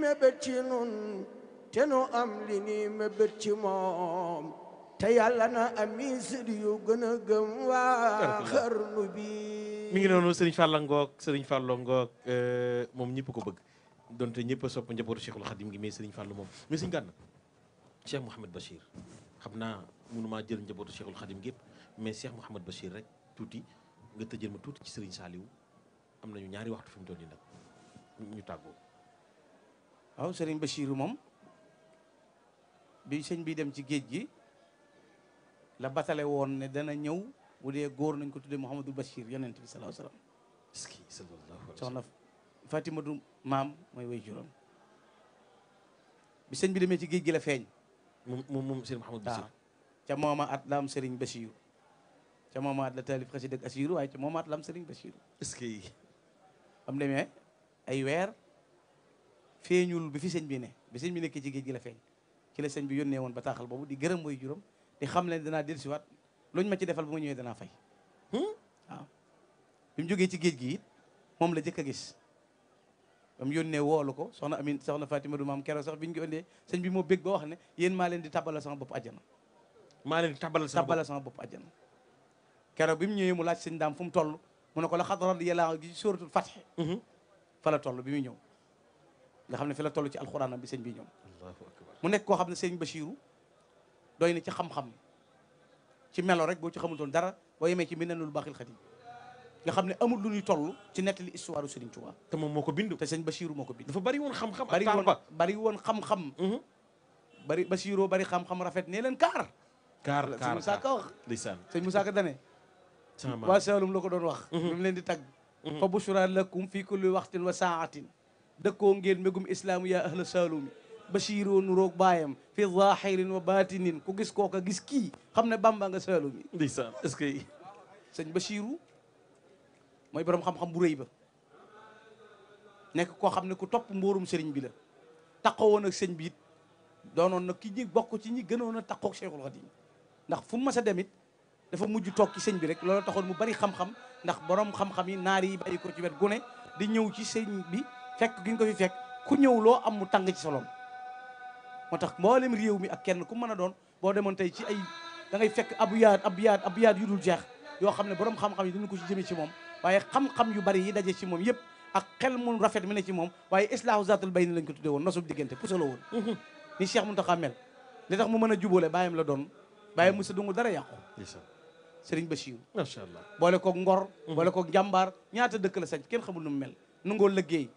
mébét ci nun te nu am li ni mébét ci moom te yàlla na ami sët yu gën a gëm waa xarnu bi mi ngi noonu Serigne Falla ngoog Serigne Fallo ngoog moom ñëpp ko bëgg donte ñëpp a sopp njabootu Cheikhul Khadim gi mais Serigne Fallu moom mais Serigne Gana Cheikh Mouhamed Bachir xam naa mënumaa jël njabootu Cheikhul Khadim gépp mais Cheikh Mouhamed Bachir rek tuuti nga tëjël ma tuuti ci Serigne Saliou am nañu ñaari waxtu fi mu toll nii nag ñu tàggoo. waaw Serigne Bachir moom bi sëñ bi dem ci géej gi la batale woon ne dana ñëw bu dee góor nañ ko tuddee Mouhamadou Bachir yonent bi sallallahu alayhi wa sallam soxna Fatimatu maam mooy way juróom bi sëñ bi demee ci géej gi la feeñ moom sëñ Mouhamadou Bachir ca mooma at la am Serigne Bachir ca mooma at la taalif xasida ak Asiru waaye ca mooma at la am Serigne Bachir est-ce que am demee ay weer feeñul bi fi sëñ bi ne bi sëñ bi nekkee ci géej gi la feeñ ci la sëñ bi yónnee woon bataaxal boobu di gërëm way juróom di xam leen danaa dellusiwaat luñ ma ci defal bu ma ñëwee danaa fay waaw bi mu jógee ci géej gi it moom la jëkk a gis ba mu yónnee woolu ko soxna Amin soxna Fatima du maam keroog sax bi ñu ko indee sëñ bi moo bég ba wax ne yéen maa leen di tabalal sama bopp àjjana maa leen di tabalal sama bopp àjjana keroog bi mu ñëwee mu laaj sëñ daam fu mu toll mu ne ko la xad radiyallahu gi ci suratul Fath fa la toll bi muy ñëw nga xam ne fi la toll ci alxuraanam bi sëñ bi ñëw Allahu akbar mu nekk koo xam ne sëñ Bachiru doy na ci xam-xam ci melo rek boo ci xamutoon dara boo yemee ci Minanul Baaxil Xadim nga xam ne amul lu ñuy toll ci nettali histoire Serigne Touba te moom moo ko bindu te sëñ Bachiru moo ko bind dafa bari woon xam-xam bari woon xam-xam bari Bachiru bari xam-xam rafet nee leen kaar sëñ Moussa Ka wax ndeysaan sëñ Moussa Ka dane waa Saalum la ko doon wax bi mu leen di tagg fa bushra lakum fi kulli waxtin wa saatin dëkkoo ngeen mbégum islaamu yaa ahla Saalumi Bachiru nuroog baayam fi zahirin wa batinin ku gis kooka gis kii xam ne Bamba nga Saalumi ndeysaan est-ce que sëñ Bachiru mooy borom xam-xam bu rëy ba nekk koo xam ne ku topp mbóorum sëriñ bi la taqowoon ak sëñ bi it doonoon nag ki ñi bokk ci ñi gënoon a taqoog Cheikhul Khadim ndax fu mu mas a demit dafa mujj toog ci sëñ bi rek loolu taxoon mu bari xam-xam ndax borom xam-xam yi naar yi bàyyi ko ci wet gune di ñëw ci sëñ bi fekk gi ñu ko fi fekk ku ñëw loo am mu tàng ci solom moo tax mboolem réew mi ak kenn ku mën a doon boo demoon tey ci ay da ngay fekk abyaat yu dul jeex yoo xam ne borom xam-xam yi dina ko ci jëmee ci moom waaye xam-xam yu bari yi daje ci moom yëpp ak xel mu rafet mi ne ci moom waaye islaahu zaatul bayni lañ ko tuddee woon nosub diggante pusala woon ni Cheikh Mountakha mel li tax mu mën a jubóole bàyyam la doon bàyyam musa dungu dara yàqu Serigne Bachir macha allah boole koog ngor boole koog njàmbaar ñaata dëkk la sañ kenn xamul nu mu mel nangoo liggéey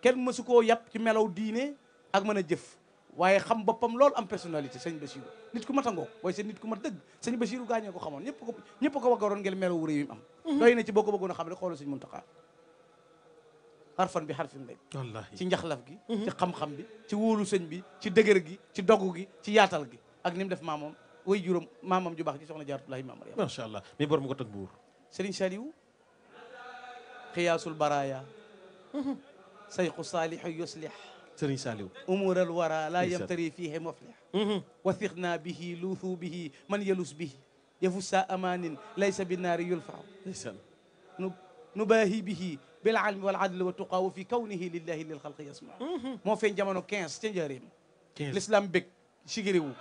kenn mësu koo yàpp ci melaw diine ak mën a jëf waaye xam boppam loolu am personnalité sëñ Bachir nit ku mat a ngoog waaye seen nit ku mat dëgg sëñ Bachir gaañee ko xamoon ñëpp ko waggaroon ngeen melaw wu réew yi am doy na ci boo ko bëggoon a xam rek xoolal sëñ Mountakha xarfan bi xarfin rek wallaahi ci njaxlaf gi ci xam-xam bi ci wóolu sëñ bi ci dëgër gi ci dogu gi ci yaatal gi ak ni mu def maamam way juróom maamam ju baax ci soxna Jaaratullaahi maam Mariam macha allah mais borom ko tag buur Serigne Saliou xiyaasul baraya sayqu saalihu yuslih Serigne Saliou umur al wara la yamtari fihi muflih wathiqna bihi luuthu bihi man yalus bihi yafussa amanin laysa binnaari yulfau nubaahi bihi bil almi wal adli wa tuqa wa fi kawnihi lillahi lil xalqi yasma moo feeñ jamono 15 ca njëriñ l'islam bég sigiriwu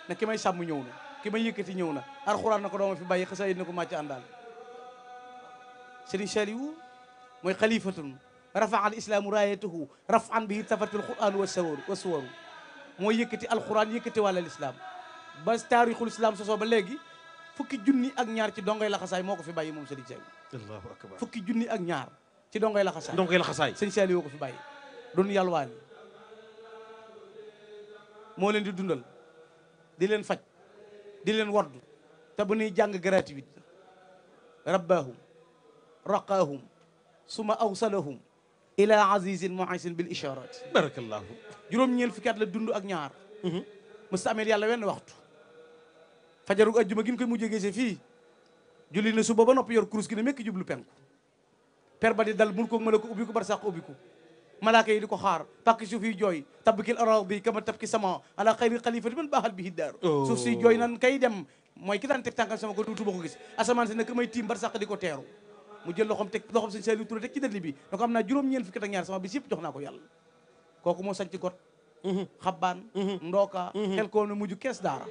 ne ki may sàmm ñëw na ki may yëkkati ñëw na alxuraan na ko dooma fi bàyyi xasaayid na ko màcc àndaal Serigne Saliou mooy xalifatun rafa al islaamu raayatuhu rafan bihi tafatul quran wa suwaru mooy yëkkati alxuraan yëkkati wàlla l'islam ba taarixul islam sosoo ba léegi fukki junni ak ñaar ci dongay laxasaay moo ko fi bàyyi moom Serigne Saliou allahu akbar fukki junni ak ñaar ci dongay laxasaay Serigne Saliou ko fi bàyyi doon yalwaani moo leen di dundal di leen faj di leen wardu te bu ñuy jàng gratuite rabbaahum raqaahum suma awsalahum ila azizin muisin bil isharat barakallahu juróom-ñeent fukki at la dund ak ñaar mësta ameel yàlla wenn waxtu fajarug ajjuma gin koy mujjee gisee fii julli na suba ba noppi yor kurus gi ne mekk jublu penku per ba di dal mul ko mën a ko ubbi ko bar sax ubbi ko malaaka yi di ko xaar pàkk suuf yi jooy tabbkil aradi kama tabki sama ala xayri xalifati man baaxal bihi daaru suuf si jooy nan kay dem mooy ki daan teg tànkam sama ko tuuba ko gis asamaan si ne ka may tiim bar sax di ko teeru mu jël loxoom teg loxoom sëñ Saliou Touré teg ci dënn bi da ko am naa juróom-ñeent fukki ak ñaar sama bis yëpp jox naa ko yàlla kooku moo sañ ci got xabbaan ndooka xel koo ne mujj kees daara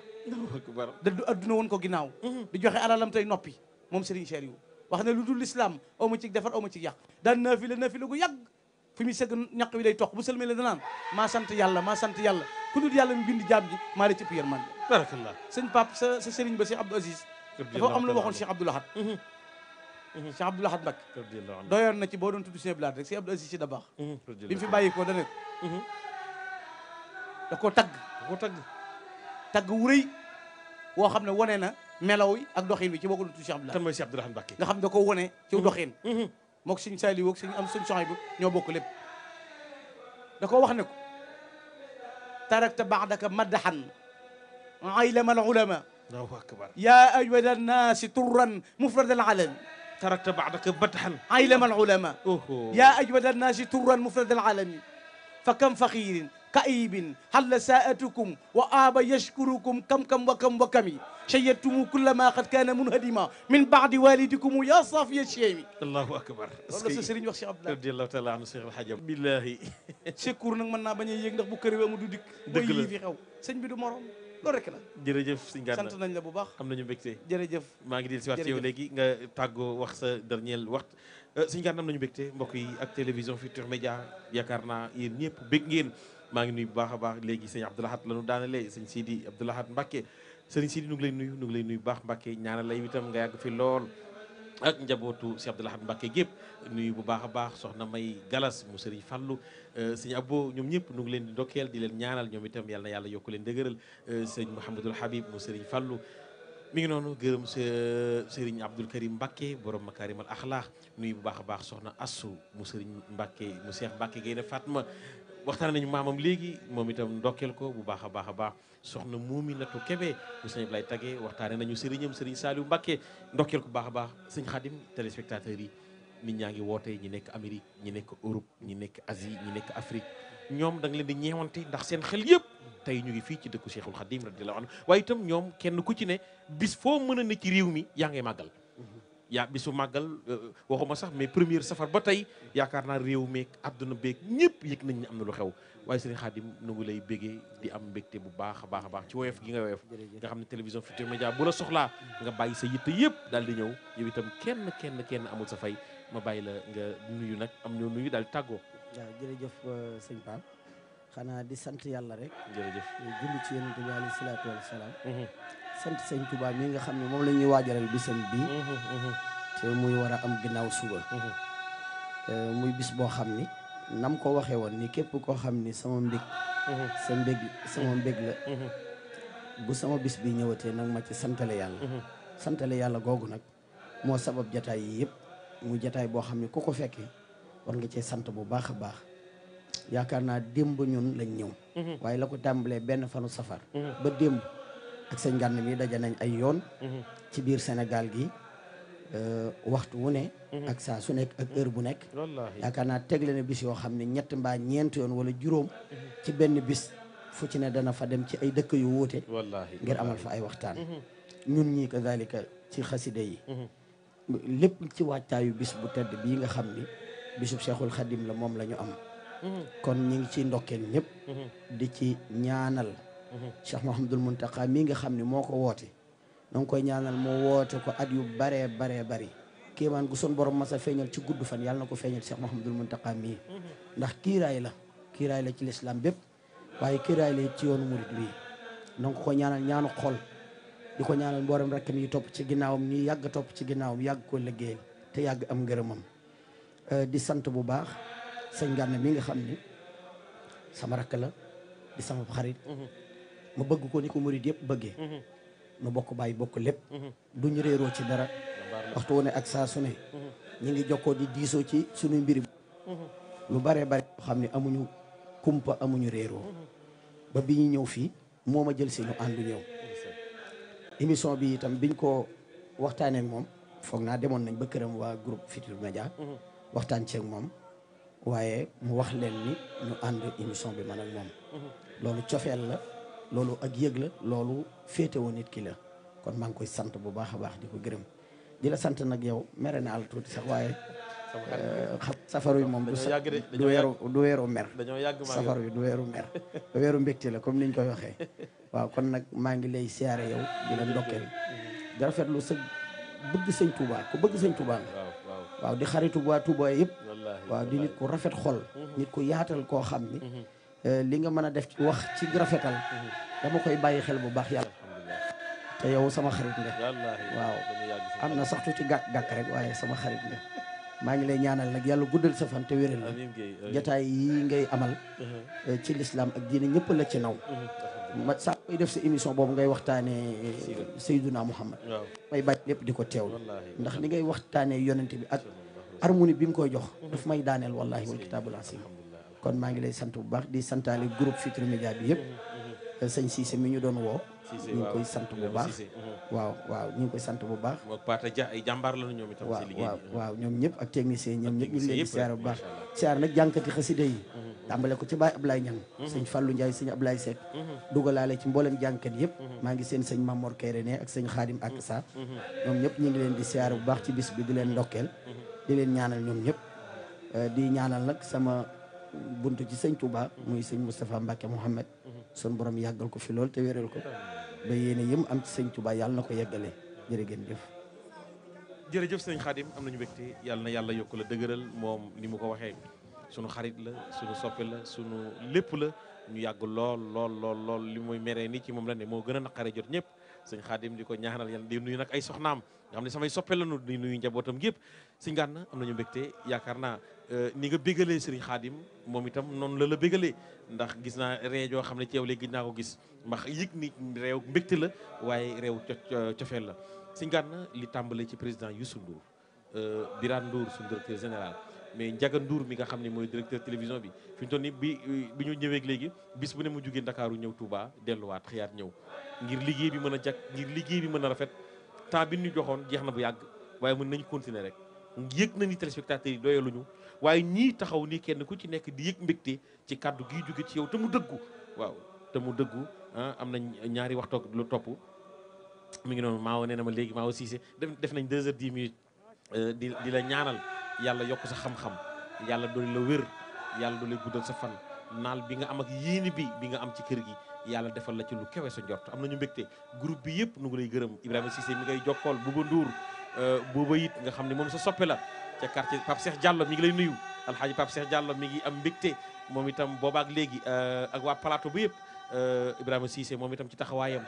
dëddu adduna woon ko ginnaaw di joxe alalam tey noppi moom Serigne Saliou wax ne lu dul l'islam aw ma ci defar aw ma ci yàq daan naafila gu yàgg fi muy sëgg ñaq wi day toq bu sëlmee la danaan maa sant yàlla ku dul yàlla mi bind jaam ji maa la ci piyar man barakallah sëñ Pape sa Serigne ba Cheikh Abdou Aziz dafa am lu waxoon Cheikh Abdou Lahad Cheikh Abdou Lahad Mbacké doyoon na ci boo doon tudd Cheikh Abdou Lahad rek Cheikh Abdou Aziz ci da baax bi mu fi bàyyi ko dane da koo tagg wu rëy woo xam ne wane na melaw yi ak doxin bi ci boo ko doon tudd Cheikh Abdou Lahad kan mooy Cheikh Abdou Lahad Mbacké nga xam da ko wane ci doxin mook suñ Saliou ak suñ am suñ soxay bu ñoo bokk lépp da ko wax ne ko tarakta baadaka maddahan aylama al ulama Allahu akbar ya ajwada annaasi turran mufrad al alami tarakta baadaka maddahan aylama al ulama ya ajwada annaasi turran mufrad al alami fa kam faxirin كئيب حل ساءتكم وآب يشكركم كم وكم شيدتم كل ما قد كان منهدما من بعد والدكم يا صافي الشيم الله أكبر loolu la Serigne wax Cheikh Abdou Lahad radiyallahu ta'ala anhu Cheikh Al Hadj billahi secours nag mën naa bañ a yéeg ndax bu kër wi amu du dikk dëgg la yi fi xew sëñ bi du morom loolu rek la jërëjëf sëñ Gana sant nañ la bu baax am nañu mbégte jërëjëf maa ngi di si waat ci yow léegi nga tàggoo wax sa dernier waxtu sëñ Gana am nañu mbégte mbokk yi ak télévision Futurs Médias yaakaar naa yéen ñëpp bég ngeen maa ngi nuyu bu baax a baax léegi sëñ Abdou Lahad la ñu daanalee sëñ Sidi Abdou Lahad Mbacké sëriñ Sidi nu ngi lay nuyu bu baax Mbacké ñaanal lay itam nga yàgg fi lool ak njabootu si Abdou Lahad Mbacké gépp nuyu bu baax a baax soxna May Galas mu sëriñ Fallu sëñ Abo ñoom ñëpp nu ngi leen di ndokkeel di leen ñaanal ñoom itam yàlla na yàlla yokku leen dëgëral sëñ Mouhamadul Habib mu sëriñ Fallu mi ngi noonu gërëm sëriñ Abdoul Karim Mbacké borom Makarimal Akhlaq nuyu bu baax a baax soxna Assu mu sëriñ Mbacké mu Cheikh Mbacké Gaynde Fatma waxtaan nañu maamam léegi moom itam ndokkeel ko bu baax a baax soxna Muuminatu Kebe bu sëñ Blay Tagge waxtaane nañu sëriñam sëriñ Saliou Mbacké ndokkeel ko bu baax a baax sëñ Khadim téléspectateurs yi nit ñaa ngi woote ñi nekk Amérique ñi nekk Europe ñi nekk Asie ñi nekk Afrique ñoom da nga leen di ñeewante ndax seen xel yëpp tey ñu ngi fii ci dëkku Cheikhul Khadim radiyallahu anhu waaye itam ñoom kenn ku ci ne bis foo mën a ne ci réew mi yaa ngay màggal bisu màggal waxuma sax mais première safar ba tey yaakaar naa réew meeg àdduna beeg ñëpp yëg nañ ne am na lu xew waaye sëriñ Khadim nu ngi lay béggee di am mbégte bu baax a baax a baax ci woyof gi nga woyof nga xam ne télévision Futurs Médias bu la soxlaa nga bàyyi sa yitte yëpp daal di ñëw yow itam kenn amul sa fay ma bàyyi la nga nuyu nag am ñoo nuyu daal di tàggoo. waaw jërëjëf sëñ Pape xanaa di sant yàlla rek. jërëjëf julli ci yonent bi alayhi salaatu wa salaam. sant sëñ Touba mi nga xam ne moom la ñuy waajalal bisam bi te muy war a am ginnaaw suba. muy bis boo xam ni nam ko waxee woon ni képp koo xam ni sama mbég. sama mbég la. bu sama bis bi ñëwatee nag ma ci santale yàlla. santale yàlla googu nag moo sabab jataay yi yëpp. mu jataay boo xam ne ku ko fekkee war nga cee sant bu baax a baax yaakaar naa démb ñun lañ ñëw waaye la ko tàmbalee benn fanu safar ba démb ak sëñ Gana mi daje nañ ay yoon ci biir Sénégal gi waxtu wu ne ak saa su nekk ak heure bu nekk yaakaar naa tegle na bis yoo xam ne ñett mbaa ñeent yoon wala juróom ci benn bis fu ci ne dana fa dem ci ay dëkk yu wuute ngir amal fa ay waxtaan ñun ñii kazalika ci xaside yi lépp ci wàccaayu bis bu tedd bii nga xam ni bisub Cheikhul Khadim la moom la ñu am kon ñi ngi ciy ndokkeel ñëpp di ci ñaanal Cheikh Mouhamadoul Mountakha mii nga xam ne moo ko woote na nga koy ñaanal moo woote ko at yu baree bari kéemaan gu son borom masa feeñal ci gudd fan yàlla na ko feeñal Cheikh Mouhamadoul Mountakha mii ndax kiiraay la ci lislaam bépp waaye kiiraay la ci yoonu murid bii na nga ko ñaanal ñaanu xol di ko ñaanal mboolem rakk mi topp ci ginnaawam ñuy yàgg topp ci ginnaawam yàgg ko liggéeyal te yàgg am ngërëmam di sant bu baax sëñ Gana mi nga xam ni sama rakk la di sama xarit ma bëgg ko ni ko murid yëpp bëggee nu bokk bàyyi bokk lépp duñu réeroo ci dara waxtu wu ne ak saa su ne ñu ngi jokkoo di diisoo ci suñu mbir lu bare xam ne amuñu kumpa amuñu réeroo ba bi ñu ñëw fii moo ma jël si ñu àndu ñëw émission bi itam biñ ko waxtaanee ak moom foog naa demoon nañ ba këram waa groupe Futurs Médias waxtaan ceeg moom waaye mu wax leen ni ñu ànd émission bi man ak moom loolu cofeel la loolu ak yëg la loolu féetewoo nit ki la kon maa ngi koy sant bu baax a baax di ko gërëm di la sant nag yow mere naa la tuuti sax waaye safaru yi moom du weeru mer safaru yi du weeru mer weeru mbégte la comme niñ koy waxee waaw kon nag maa ngi lay siyaare yow di la ndokkeel di rafetlu sa bëgg sëñ Touba ku bëgg sëñ Touba nga waaw di xaritu waa Touba yëpp waaw di nit ku rafet xol nit ku yaatal koo xam ni li nga mën a def ci wax ci rafetal dama koy bàyyi xel bu baax yàlla te yow sama xarit nga waaw am na sax tuuti gàkk rek waaye sama xarit nga maa ngi lay ñaanal nag yàlla guddal sa fan te wéral la jataay yi ngay amal ci lislaam ak diine ñëpp la ci naw ma saa koy def sa émission boobu ngay waxtaanee Seydina Muhammad may bàyyi lépp di ko teewlu ndax li ngay waxtaanee yonent bi ak harmonie bi nga koy jox daf may daaneel wallahi wal kitaabul asiim kon maa ngi lay sant bu baax di santaale groupe Futurs Médias bi yëpp sëñ Cissé mi ñu doon woo ñu ngi koy sant bu baax waaw ñu ngi koy sant bu baax Pata Dia ay jàmbaar lañu ñoom itam ci liggéey waaw ñoom ñëpp ak technicien ñoom ñëpp ñu ngi leen di siyaar bu baax siyaar nag jànkati xasida yi tàmbale ko ci Baye Ablaye Niang sëñ Fallou Ndiaye sëñ Ablaye Seck dugalaale ci mboolem jànkat yëpp maa ngi seen sëñ Mamor Kéré ne ak sëñ Khadim ak sa ñoom ñëpp ñu ngi leen di siyaar bu baax ci bis bi di leen ndokkeel di leen ñaanal ñoom ñëpp di ñaanal nag sama buntu ci sëñ Touba muy sëñ Moustapha Mbacke Mouhamed sun borom yàggal ko fi lool te wéral ko ba yéene yëm am ci sëñ Touba yàlla na ko yeggale jërëjëf sëñ Khadim am nañu mbégte yàlla na yàlla yokk la dëgëral moom ni mu ko waxee sunu xarit la sunu soppe la sunu lépp la ñu yàgg lool li muy meree ni ci moom la ne moo gën a naqare jot ñëpp sëñ Khadim di ko ñaanal yàlla di nuyu nag ay soxnaam nga xam ne samay soppe la nu di nuyu njabootam yëpp sëñ Gana am nañu mbégte yaakaar naa ni nga bégalee sëriñ Khadim moom itam noonu la bégalee ndax gis naa ree joo xam ne ci yow léegi naa ko gis ndax yëg ni réew mbégte la waaye réew cofeel la sëñ Gana li tàmbale ci président Youssou Ndour Birane Ndour suñu directeur général mais Ndiaga Ndour mi nga xam ne mooy directeur télévision bi fi ñu toll nii bi ñu ñëweeg léegi bis bu ne mu jugee Ndakaaru ñëw Touba delluwaat xëyaat ñëw ngir liggéey bi mën a jag ngir liggéey bi mën a rafet temps bi ñu joxoon jeex na bu yàgg waaye mën nañu continuer rek yëg na ni téléspectateurs yi doyaluñu waaye ñii taxaw ni kenn ku ci nekk di yëg mbégte ci kàddu gii jóge ci yow te mu dëggu waaw te mu dëggu am nañ ñaari waxtu lu topp mi ngi noonu Maawo nee na ma léegi Maawo Cissé def nañ 2h10 di la ñaanal yàlla yokk sa xam-xam yàlla dooli la wér yàlla dooli guddal sa fan naal bi nga am ak yéeni bi nga am ci kër gi yàlla defal la ci lu kewe sa njort am nañu mbégte groupe bi yëpp nu ngi lay gërëm Ibrahima Cissé mi ngay jokkool Bouba Ndour booba it nga xam ne moom sa soppe la ca quartier Pape Cheikh Diallo mi ngi lay nuyu alxaaji Pape Cheikh Diallo mi ngi am mbégte moom itam boobaak léegi ak waa plateau bu yëpp Ibrahima Cissé moom itam ci taxawaayam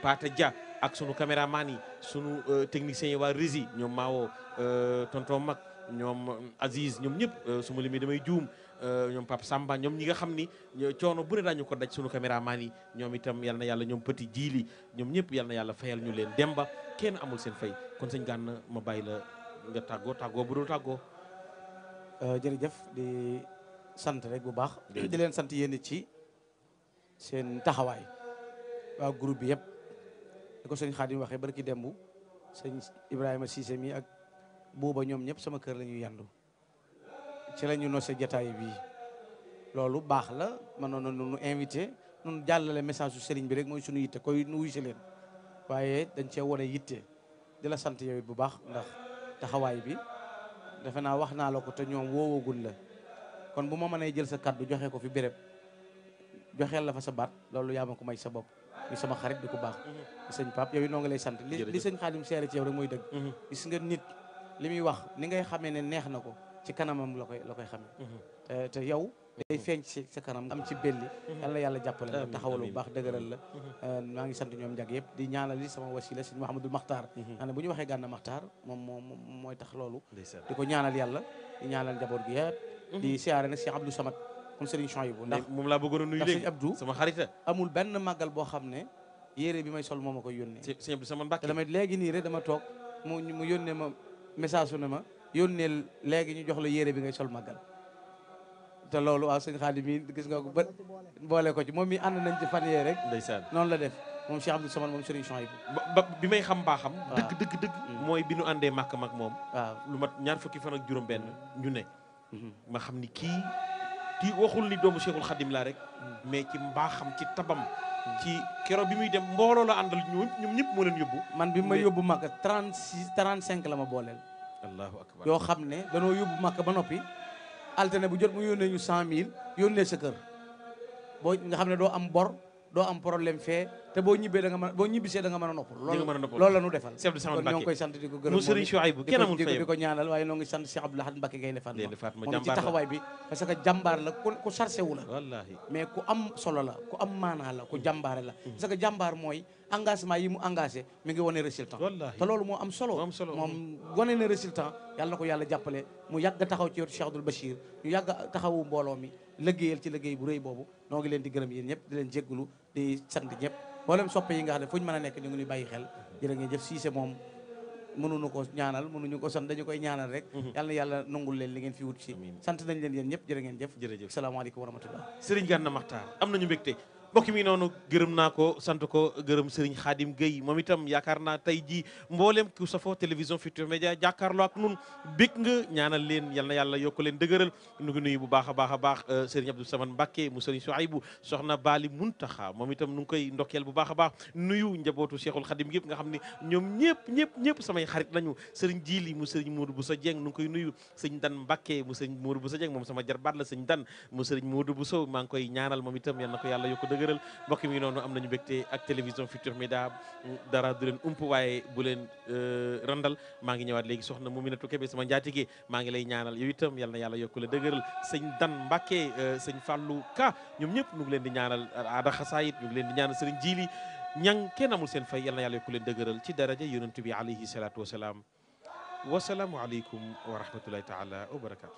Pate Dia ak sunu caméraman yi sunu techniciens yi waa régie ñoom Mawo tonton Mag ñoom Aziz ñoom ñëpp su ma limee damay juum ñoom Pape Samba ñoom ñi nga xam ni coono bu ne daañu ko daj sunu caméraman yi ñoom itam yal na yàlla ñoom petit jiili ñoom ñëpp yal na yàlla fayal ñu leen Demba kenn amul seen fay kon sëñ Gana ma bàyyi la nga tàggoo bu dul tàggoo. jërëjëf di sant rek bu baax. di leen sant yéen ci seen taxawaay waa groupe bi yëpp da ko sëñ Xaadim waxee barki dembu sëñ Ibrahima Cissé mi ak booba ñoom ñëpp sama kër la ñuy yandu ci la ñu nosé jataay bii loolu baax la mënoon nu invité nun jàllale message su sëriñ bi rek mooy suñu yitte koy nu wuy si leen waaye dañ cee wone yitte di la sant yow bu baax ndax taxawaay bi defe naa wax naa la ko te ñoom woowagul la kon bu ma mënee jël sa kaddu joxe ko fi béréb joxeel la fa sa baat loolu yaa ma ko may sa bopp ñu sama xarit di ko baax di sëñ Pape yow noo ngi lay sant li sëñ Xaadim seere ci yow rek mooy dëgg gis nga nit li muy wax ni ngay xamee ne neex na ko ci kanamam la koy xamee te yow day feeñ ci sa kanam am ci belli yàlla jàppale la taxawal bu baax dëgëral la maa ngi sant ñoom njag yëpp di ñaanal li sama wasila sëñ Mouhamadou Makhtar xam ne bu ñu waxee Gana Makhtar moom mooy tax loolu di ko ñaanal yàlla di ñaanal njaboot gi yëpp di siyaare nag Cheikh Abdou Samad comme Serigne Chouaïbou ndax moom laa bëggoon a nuyu léegi sëñ Abdou sama xarita amul benn màggal boo xam ne yére bi may sol moo ma koy yónnee sëñ Abdou Samad Mbacke te damay léegi nii rek dama toog mu yónnee ma message su ne ma yónneel léegi ñu jox la yére bi ngay sol màggal te loolu waaw sëñ Xaadim mi gis nga ko ba boole ko ci moom mi ànd nañ ci fan yee rek ndeysaan noonu la def moom Cheikh Abdou Samad moom Serigne Chouaïbou ba bi may xam baaxam dëgg mooy bi nu àndee màkk mag moom waaw lu mat ñaar fukki fan ak juróom benn ñu ne ma xam ni kii waxul ni doomu Cheikhul Khadim laa rek mais ci mbaaxam ci tabam ci keroog bi muy dem mbooloo la àndal ñoom ñëpp moo leen yóbbu man bi ma yóbbu màkk 35 la ma booleel allahu akbar yoo xam ne danoo yóbbu màkk ba noppi alterné bu jot mu yónnee ñu 100 000 yónnee sa kër boo nga xam ne doo am bor doo am problème fee te boo ñibbee boo ñibbisee da nga mën a noppal loolu la ñu defal kon ñoo ngi koy sant di ko gërëm mu Serigne Chouaïbou kenn amul fayam di ko ñaanal waaye ñoo ngi sant Cheikh Abdou Lahad Mbacké Gaïndé Fatma moom ci taxawaay bi parce que jàmbaar la ku chargé wu la wallaahi mais ku am solo la ku am maanaa la ku jàmbaare la parce que jàmbaar mooy engagement yi mu engagé mi ngi wane résultat te loolu moo am solo moom wane na résultat yàlla na ko yàlla jàppale mu yàgg taxaw ci yotu Cheikh Abdoul Bachir ñu yàgg taxawu mbooloo mi liggéeyal ci liggéey bu rëy boobu noo ngi leen di gërëm yéen ñëpp di leen jéggulu di sant ñëpp mboolem soppe yi nga xam ne fu ñu mën a nekk ñu ngi ñuy bàyyi xel jërë ngeen jëf Cissé moom mënuñu ko ñaanal mënuñu ko sant dañu koy ñaanal rek yàlla na yàlla nangul leen li ngeen fi wut si sant nañ leen yéen ñëpp jërë ngeen jëf salaamaaleykum wa rahmatullah Serigne Gana Makhtar am nañu mbégte mbokk mi noonu gërëm naa ko sant ko gërëm Serigne Khadim Gueye moom itam yaakaar naa tey jii mboolem ku safoo télévision Futurs Médias jàkkaarloo ak nun bég nga ñaanal leen yal na yàlla yokk leen dëgëral nu ngi nuyu bu baax a baax Serigne Abdou Samad Mbacké mu Serigne Chouaïbou soxna Bali Muntaxa moom itam nu ngi koy ndokkeel bu baax a baax nuyu njabootu Cheikhul Khadim yëpp nga xam ne ñoom ñëpp samay xarit lañu Serigne Djili mu Serigne Modou Bousso Dieng nu ngi koy nuyu Serigne Dan Mbacké mu Serigne Modou Bousso Dieng moom sama jarbaat la Serigne Dan mu Serigne Modou Bousso maa ngi koy ñaanal moom itam yal na ko yàlla yokk dëgëral mbokk mi noonu am nañu mbégte ak télévision Futurs Médias dara du leen ump waaye bu leen randal maa ngi ñëwaat léegi soxna Mouminatou Kébé sama njaatige maa ngi lay ñaanal yow itam yal na yàlla yokk la dëgëral sëñ Dan Mbacké sëñ Fallou Ka ñoom ñëpp ñu ngi leen di ñaanal aada xasaayit ñu ngi leen di ñaanal sëriñ Jili ñang kenn amul seen fay yal na yàlla yokk leen dëgëral ci daraja yonent bi alayhi salaatu wasalaam wasalaamu aleykum wa rahmatullahi taala wa barakatu